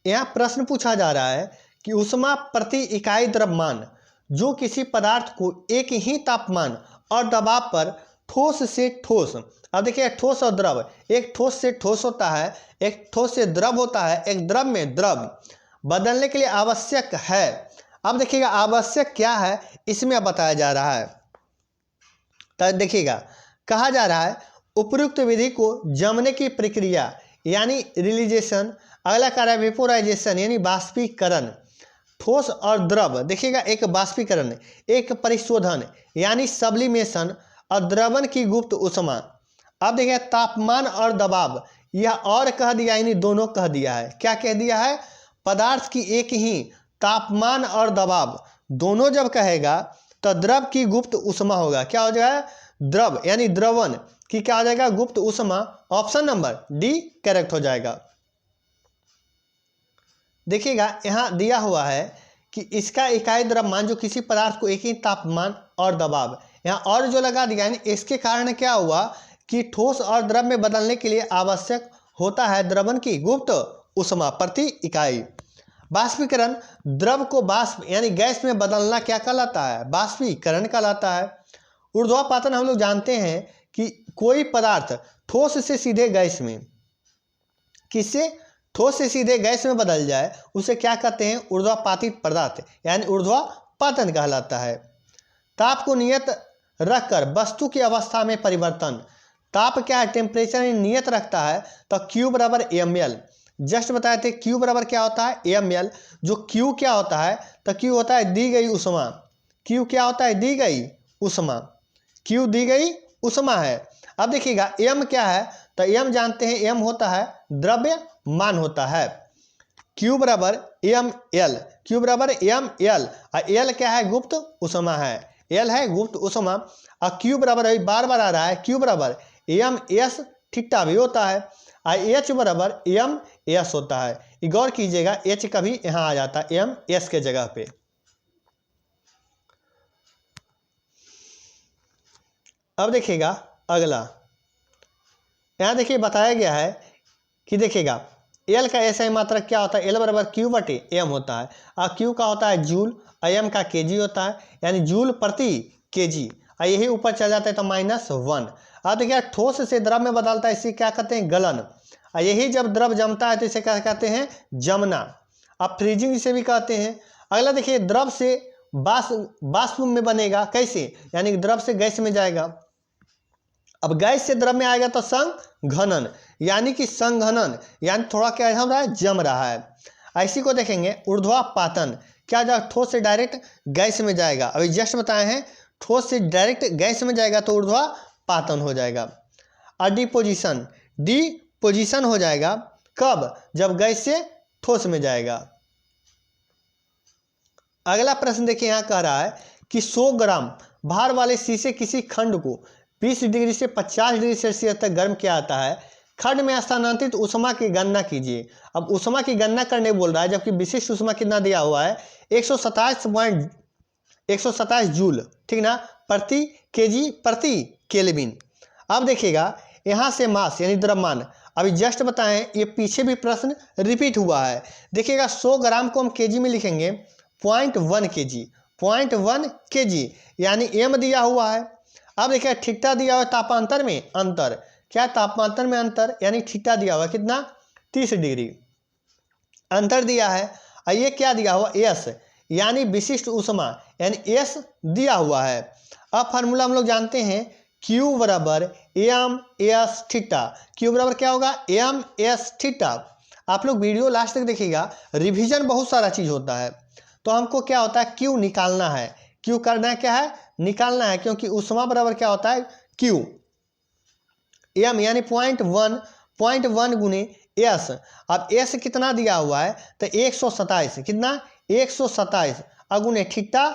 यहाँ प्रश्न पूछा जा रहा है कि ऊष्मा प्रति इकाई द्रव्यमान जो किसी पदार्थ को एक ही तापमान और दबाव पर ठोस से ठोस, अब देखिए ठोस और द्रव, एक ठोस से ठोस होता है, एक ठोस से द्रव होता है, एक द्रव में द्रव बदलने के लिए आवश्यक है। अब देखिएगा आवश्यक क्या है, इसमें बताया जा रहा है। तो देखिएगा कहा जा रहा है उपयुक्त विधि को जमने की प्रक्रिया यानी रिलीजेशन, अगला कार्य वेपोराइजेशन यानी बाष्पीकरण, ठोस और द्रव, देखिएगा एक बाष्पीकरण, एक परिशोधन यानी सब्लिमेशन, और द्रवण की गुप्त ऊष्मा। अब देखिए तापमान और दबाव, यह और कह दिया यानी दोनों कह दिया है। क्या कह दिया है, पदार्थ की एक ही तापमान और दबाव दोनों जब कहेगा तो द्रव की गुप्त ऊष्मा होगा। क्या हो जाएगा, द्रव यानी द्रवण की क्या हो जाएगा, गुप्त ऊष्मा। ऑप्शन नंबर डी करेक्ट हो जाएगा। देखिएगा यहाँ दिया हुआ है कि इसका इकाई द्रव्यमान जो किसी पदार्थ को एक ही तापमान और दबाव, यहाँ और जो लगा दिया यानी इसके कारण क्या हुआ कि ठोस और द्रव में बदलने के लिए आवश्यक होता है द्रवण की गुप्त ऊष्मा प्रति इकाई। बाष्पीकरण, द्रव को बाष्प यानी गैस में बदलना क्या कहलाता है, बाष्पीकरण कहलाता है। ऊर्ध्वापातन हम लोग जानते हैं कि कोई पदार्थ ठोस से सीधे गैस में, किससे, ठोस से सीधे गैस में बदल जाए उसे क्या कहते हैं, ऊर्ध्वापातित पदार्थ यानी ऊर्ध्वापातन कहलाता है। ताप को नियत रखकर वस्तु की अवस्था में परिवर्तन, ताप क्या है, टेम्परेचर नियत रखता है, तो Q बराबर ml, जस्ट बताए थे Q बराबर क्या होता है, ml। जो Q क्या होता है, तो Q होता है दी गई ऊष्मा, Q क्या होता है, दी गई ऊष्मा, Q दी गई ऊष्मा है। अब देखिएगा m क्या है, तो m जानते हैं m होता है द्रव्यमान होता है। Q बराबर ml, Q बराबर ml, और L क्या है, गुप्त ऊष्मा है, L है गुप्त ऊष्मा। और Q बराबर अभी बार बार आ रहा है, Q बराबर ms थीटा भी होता है, और H बराबर ms होता है। गौर कीजिएगा H कभी यहाँ आ जाता है ms के जगह पे। अब देखिएगा अगला, यहाँ देखिए बताया गया है कि देखिएगा L का एसआई मात्रक क्या होता है, L बराबर Q बटे m होता है, और Q का होता है जूल, और m का kg होता है यानी जूल प्रति kg, और यही ऊपर चल जाता है तो -1। अब देखिए ठोस से द्रव में बदलता है, इसे क्या कहते हैं, गलन, और यही जब द्रव जमता है तो इसे क्या कहते हैं, जमना। अब फ्रीजिंग इसे भी कहते हैं। अगला देखिए द्रव से बाष्प में बनेगा, कैसे, यानी द्रव से गैस में जाएगा, अब गैस से द्रव में आएगा तो संघनन, यानी कि संघनन यानी थोड़ा क्या हो रहा है, जम रहा है। ऐसी को देखेंगे ऊर्ध्वापातन, क्या जाएगा, ठोस से डायरेक्ट गैस में जाएगा। अभी जस्ट बताए हैं ठोस से डायरेक्ट गैस में जाएगा तो ऊर्ध्वापातन हो जाएगा। डिपोजिशन, डिपोजिशन हो जाएगा कब, जब गैस से ठोस में जाएगा। अगला प्रश्न देखिए, यहाँ कह रहा है कि 100 ग्राम भार वाले शीशे किसी खंड को 20 डिग्री से 50 डिग्री सेल्सियस तक गर्म किया जाता है। खंड में स्थानांतरित ऊष्मा की गणना कीजिए। अब ऊष्मा की गणना करने बोल रहा है, जबकि विशिष्ट ऊष्मा कितना दिया हुआ है, 127 जूल, ठीक ना, प्रति केजी प्रति केल्विन। अब देखिएगा यहाँ से मास यानी द्रव्यमान, अभी जस्ट बताएं ये पीछे भी प्रश्न रिपीट हुआ है। देखिएगा 100 ग्राम को हम केजी में लिखेंगे 0.1 केजी, 0.1 केजी यानी एम दिया हुआ है। अब देखिए थीटा दिया हुआ है तापांतर में अंतर, क्या तापांतर में अंतर, यानी थीटा दिया हुआ है कितना, 30 डिग्री अंतर दिया है। और ये क्या दिया हुआ, एस यानी विशिष्ट ऊष्मा यानी एस दिया हुआ है। अब फार्मूला हम लोग जानते हैं, Q बराबर एम एस थीटा, Q बराबर क्या होगा, एम एस थीटा। आप लोग वीडियो लास्ट तक देखिएगा, रिवीजन बहुत सारा चीज़ होता है। तो हमको क्या होता है, Q निकालना है, Q करना है क्या है, निकालना है, क्योंकि ऊष्मा बराबर क्या होता है Q, एम यानी 0.1 गुने एस। अब एस कितना दिया हुआ है, तो 127, कितना 127 अगुने थीटा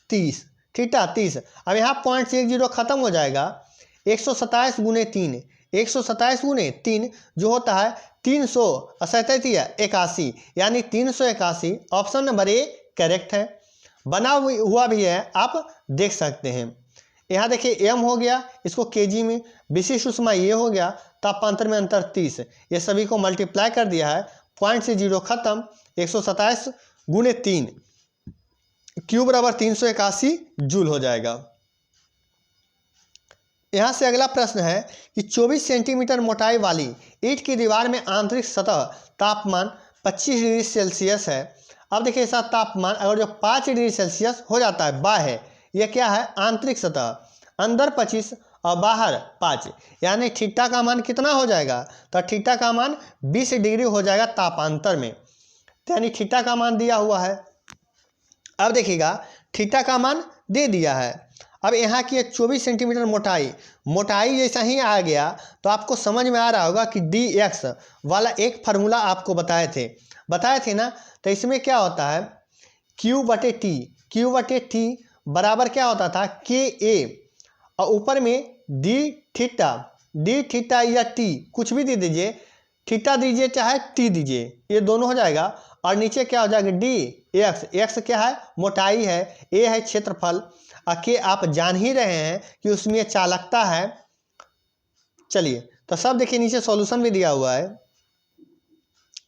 30, थीटा 30। अब यहाँ पॉइंट से 1 जीरो खत्म हो जाएगा, 127 गुने 3, 127 गुने 3 जो होता है 381, यानी 381। ऑप्शन नंबर ए करेक्ट है, बना हुआ भी है, आप देख सकते हैं। यहाँ देखिए एम हो गया, इसको केजी में, विशिष्ट ऊष्मा ये हो गया, तापांतर में अंतर 30, ये सभी को मल्टीप्लाई कर दिया है, पॉइंट से जीरो खत्म, 127 गुने 3, Q बराबर 381 जूल हो जाएगा। यहाँ से अगला प्रश्न है कि 24 सेंटीमीटर मोटाई वाली ईंट की दीवार में आंतरिक सतह तापमान 25 डिग्री सेल्सियस है। अब देखिए ऐसा तापमान अगर जो 5 डिग्री सेल्सियस हो जाता है, बाह्य, यह क्या है, आंतरिक सतह, अंदर 25 और बाहर 5, यानी थीटा का मान कितना हो जाएगा, तो थीटा का मान 20 डिग्री हो जाएगा तापांतर में, यानी थीटा का मान दिया हुआ है। अब देखिएगा थीटा का मान दे दिया है। अब यहाँ की 24 सेंटीमीटर मोटाई जैसा ही आ गया तो आपको समझ में आ रहा होगा कि dx वाला एक फार्मूला आपको बताए थे ना। तो इसमें क्या होता है, Q/T बराबर क्या होता था, KA, और ऊपर में d थीटा या t कुछ भी दे दीजिए, थीटा दीजिए चाहे t दीजिए, ये दोनों हो जाएगा। और नीचे क्या हो जाएगा, dx क्या है, मोटाई है, a है क्षेत्रफल, और k आप जान ही रहे हैं कि उसमें चालकता है। चलिए तो सब देखिए नीचे सॉल्यूशन भी दिया हुआ है।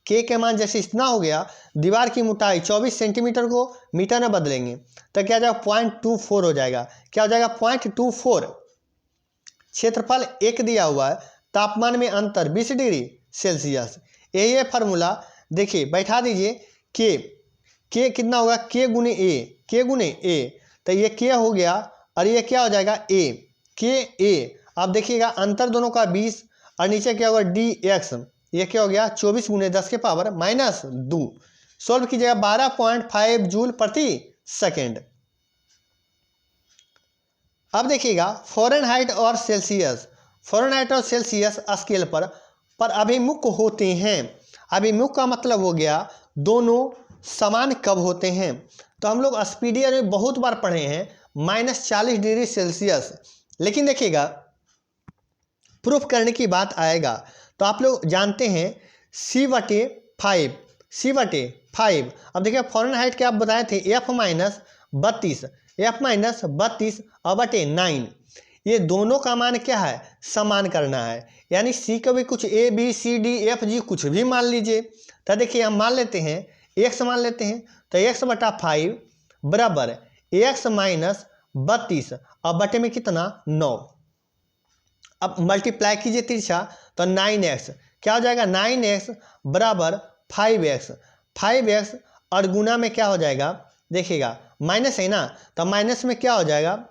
k के मान जैसे इतना हो गया, दीवार की मोटाई 24 सेंटीमीटर को मीटर में बदलेंगे तो क्या जाएगा 0.24 हो जाएगा, क्या हो जाएगा 0.24। क्षेत्रफल 1 दिया हुआ है, तापमान में अंतर 20 डिग्री सेल्सियस, यही है फार्मूला। देखिए बैठा दीजिए k कितना होगा, k गुने a, तो ये k हो गया और ये क्या हो जाएगा a। अब देखिएगा अंतर दोनों का 20 और नीचे क्या होगा dx, ये क्या हो गया 24 गुने 10 के पावर -2। सोल्व कीजिएगा 12.5 जूल प्रति सेकेंड। अब देखिएगा फ़ारेनहाइट और सेल्सियस स्केल पर अभिमुख होते हैं। अभिमुख का मतलब हो गया दोनों समान कब होते हैं, तो हम लोग स्पीडियर में बहुत बार पढ़े हैं -40 डिग्री सेल्सियस। लेकिन देखिएगा प्रूफ करने की बात आएगा तो आप लोग जानते हैं C/5। अब देखिए फ़ारेनहाइट के आप बताए थे F-32 और बटे 9, ये दोनों का मान क्या है, समान करना है, यानी C का भी कुछ A B C D F G कुछ भी मान लीजिए। तो देखिए हम मान लेते हैं x मान लेते हैं, तो x/5 बराबर x-32 और बटे में कितना 9। अब मल्टीप्लाई कीजिए तिरछा तो 9x, क्या हो जाएगा 9x बराबर 5x और गुना में क्या हो जाएगा, देखिएगा माइनस है ना, तो माइनस में क्या हो जाएगा,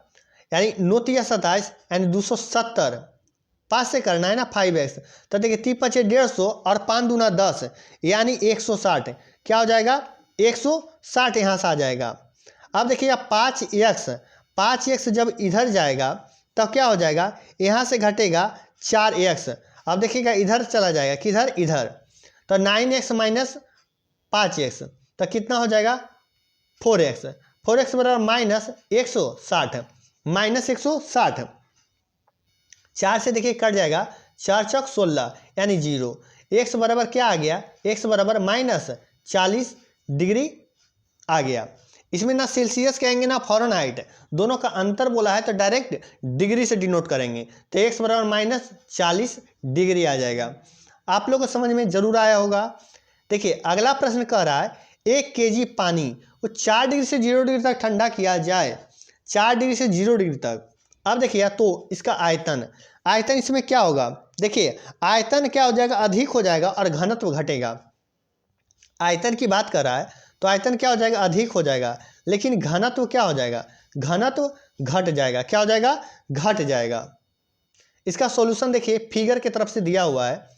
यानी 9 × 27 यानी 270 5 से करना है ना 5x। तो देखिए 3 5 150 और 5 दूना 10 यानी 160। क्या हो जाएगा 160 यहाँ से आ जाएगा। अब देखिएगा 5x जब इधर जाएगा तब क्या हो जाएगा, यहाँ से घटेगा 4x। अब देखिएगा इधर चला जाएगा, किधर, इधर। तो 9x माइनस 5x तो कितना हो जाएगा 4x। 4x बराबर माइनस 160, माइनस 160। 4 से देखिए कट जाएगा, 4 चौक 16 यानी 0। x बराबर क्या आ गया, x बराबर माइनस 40 डिग्री आ गया। इसमें ना सेल्सियस कहेंगे ना फ़ारेनहाइट, दोनों का अंतर बोला है तो डायरेक्ट डिग्री से डिनोट करेंगे। तो x बराबर माइनस 40 डिग्री आ जाएगा। आप लोग को समझ में जरूर आया होगा। देखिए अगला प्रश्न कह रहा है 1 kg पानी को 4 डिग्री से 0 डिग्री तक ठंडा किया जाए, 4 डिग्री से 0 डिग्री तक। अब देखिए तो इसका आयतन, आयतन इसमें क्या होगा, देखिए आयतन क्या हो जाएगा, अधिक हो जाएगा और घनत्व घटेगा। आयतन की बात कर रहा है तो आयतन क्या हो जाएगा, अधिक हो जाएगा, लेकिन घनत्व क्या हो जाएगा, घनत्व घट जाएगा। क्या हो जाएगा, घट जाएगा। इसका सॉल्यूशन देखिए फिगर की तरफ से दिया हुआ है,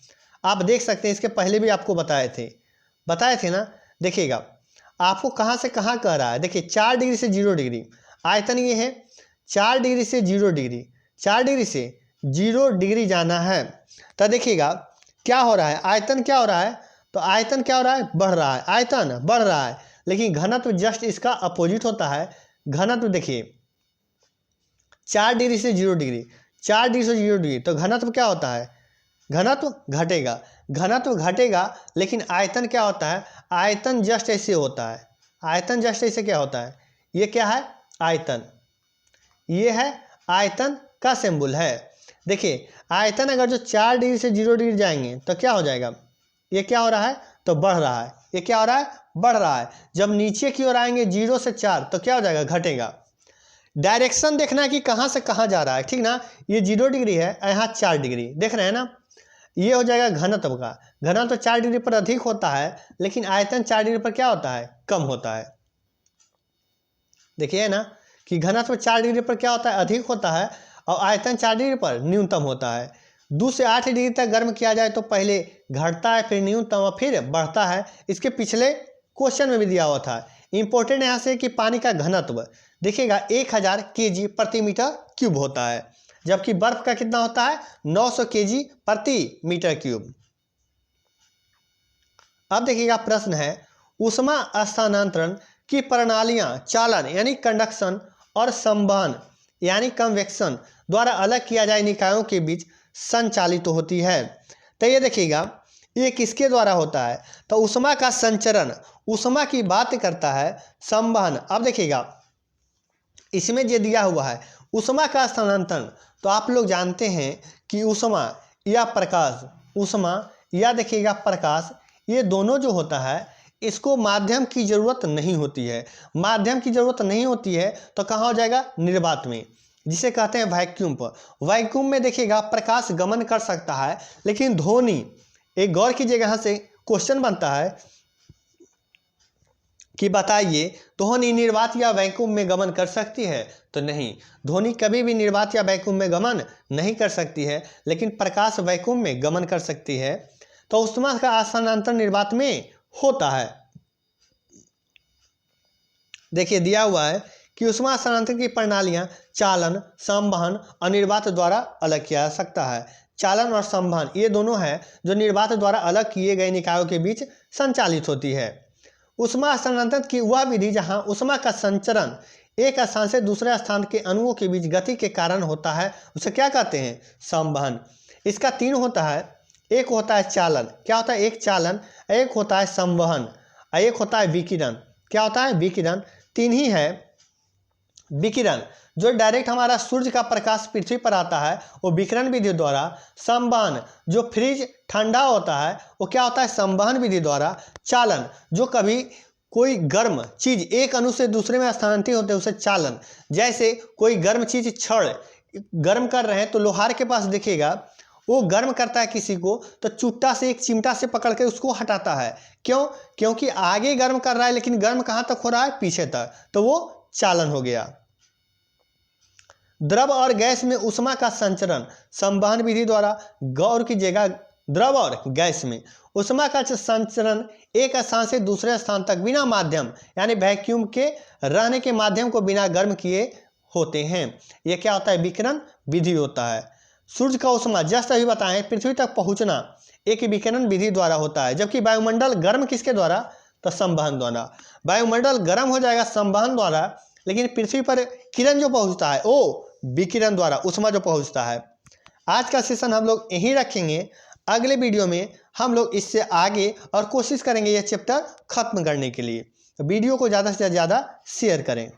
आप देख सकते हैं। इसके पहले भी आपको बताए थे ना। देखिएगा आपको कहाँ से कहाँ कह रहा है, देखिए 4 डिग्री से 0 डिग्री, आयतन ये है 4 डिग्री से 0 डिग्री, 4 डिग्री से 0 डिग्री जाना है। तो देखिएगा क्या हो रहा है, आयतन क्या हो रहा है, तो आयतन क्या हो रहा है, बढ़ रहा है, आयतन बढ़ रहा है, लेकिन घनत्व जस्ट इसका अपोजिट होता है। घनत्व देखिए 4 डिग्री से 0 डिग्री, 4 डिग्री से 0 डिग्री, तो घनत्व क्या होता है, घनत्व घटेगा। घनत्व घटेगा लेकिन आयतन क्या होता है, आयतन जस्ट ऐसे होता है। आयतन जस्ट ऐसे क्या होता है, ये क्या है, आयतन, ये है आयतन का सिंबल है। देखिए आयतन अगर जो 4 डिग्री से 0 डिग्री जाएंगे तो क्या हो जाएगा, ये क्या हो रहा है, तो बढ़ रहा है। ये क्या हो रहा है, बढ़ रहा है। जब नीचे की ओर आएंगे 0 से 4 तो क्या हो जाएगा, घटेगा। डायरेक्शन देखना है कि कहाँ से कहाँ जा रहा है, ठीक ना। ये 0 डिग्री है, यहाँ 4 डिग्री, देख रहे हैं ना। ये हो जाएगा घनत्व का, घनत्व 4 डिग्री पर अधिक होता है, लेकिन आयतन 4 डिग्री पर क्या होता है, कम होता है। देखिए ना कि घनत्व 4 डिग्री पर क्या होता है, अधिक होता है, और आयतन 4 डिग्री पर न्यूनतम होता है। 2 से 8 डिग्री तक गर्म किया जाए तो पहले घटता है, फिर न्यूनतम और फिर बढ़ता है। इसके पिछले क्वेश्चन में भी दिया हुआ था। इंपॉर्टेंट यहाँ से कि पानी का घनत्व देखिएगा 1000 kg प्रति मीटर क्यूब होता है, जबकि बर्फ का कितना होता है, 900 kg प्रति मीटर क्यूब। अब देखिएगा प्रश्न है ऊष्मा स्थानांतरण की प्रणालियां चालन यानी कंडक्शन और संवहन यानी कन्वेक्शन द्वारा अलग किया जाए निकायों के बीच संचालित होती है। तो ये देखिएगा ये किसके द्वारा होता है, तो ऊष्मा का संचरण, ऊष्मा की बात करता है। संवहन, अब देखिएगा इसमें जो दिया हुआ है ऊष्मा का स्थानांतरण, तो आप लोग जानते हैं कि ऊष्मा या प्रकाश, ऊष्मा या देखिएगा प्रकाश, ये दोनों जो होता है इसको माध्यम की ज़रूरत नहीं होती है। माध्यम की ज़रूरत नहीं होती है तो कहाँ हो जाएगा, निर्वात में, जिसे कहते हैं वैक्यूम पर। वैक्यूम में देखिएगा प्रकाश गमन कर सकता है, लेकिन ध्वनि, एक गौर कीजिएगा, यहाँ से क्वेश्चन बनता है कि बताइए ध्वनि निर्वात या वैक्यूम में गमन कर सकती है, तो नहीं, ध्वनि कभी भी निर्वात या वैक्यूम में गमन नहीं कर सकती है, लेकिन प्रकाश वैक्यूम में गमन कर सकती है। तो ऊष्मा का स्थानांतरण निर्वात में होता है। देखिए दिया हुआ है कि ऊष्मा स्थानांतरण की प्रणालियां चालन, संवहन और निर्वात द्वारा अलग किया जा सकता है। चालन और संवहन ये दोनों हैं जो निर्वात द्वारा अलग किए गए निकायों के बीच संचालित होती है। ऊष्मा स्थानांतरण की वह विधि जहां ऊष्मा का संचरण एक स्थान से दूसरे स्थान के अणुओं के बीच गति के कारण होता है, उसे क्या कहते हैं, संवहन। इसका 3 होता है, एक होता है चालन, क्या होता है, एक चालन, एक होता है संवहन, और एक होता है विकिरण। क्या होता है, विकिरण। 3 ही है। विकिरण जो डायरेक्ट हमारा सूर्य का प्रकाश पृथ्वी पर आता है वो विकिरण विधि द्वारा। संवहन जो फ्रिज ठंडा होता है वो क्या होता है, संवहन विधि द्वारा। चालन जो कभी कोई गर्म चीज एक अणु से दूसरे में स्थानांतरित होते हैं उसे चालन। जैसे कोई गर्म चीज छड़ गर्म कर रहे हैं तो लोहार के पास देखिएगा वो गर्म करता है किसी को तो चुट्टा से, एक चिमटा से पकड़ के उसको हटाता है। क्यों, क्योंकि आगे गर्म कर रहा है लेकिन गर्म कहाँ तक हो रहा है, पीछे तक, तो वो चालन हो गया। द्रव और गैस में ऊष्मा का संचरण संवहन विधि द्वारा। गौर कीजिएगा, द्रव और गैस में ऊष्मा का संचरण एक स्थान से दूसरे स्थान तक बिना माध्यम यानी वैक्यूम के रहने के माध्यम को बिना गर्म किए होते हैं। यह क्या होता है? विकिरण विधि होता है। सूर्य का ऊष्मा जस्ट अभी बताएं पृथ्वी तक पहुंचना एक विकिरण विधि द्वारा होता है, जबकि वायुमंडल गर्म किसके द्वारा? तो संवहन द्वारा। वायुमंडल गर्म हो जाएगा संवहन द्वारा, लेकिन पृथ्वी पर किरण जो पहुंचता है वो विकिरण द्वारा, ऊष्मा जो पहुंचता है। आज का सेशन हम लोग यहीं रखेंगे। अगले वीडियो में हम लोग इससे आगे और कोशिश करेंगे यह चैप्टर खत्म करने के लिए। वीडियो को ज़्यादा से ज़्यादा शेयर करें।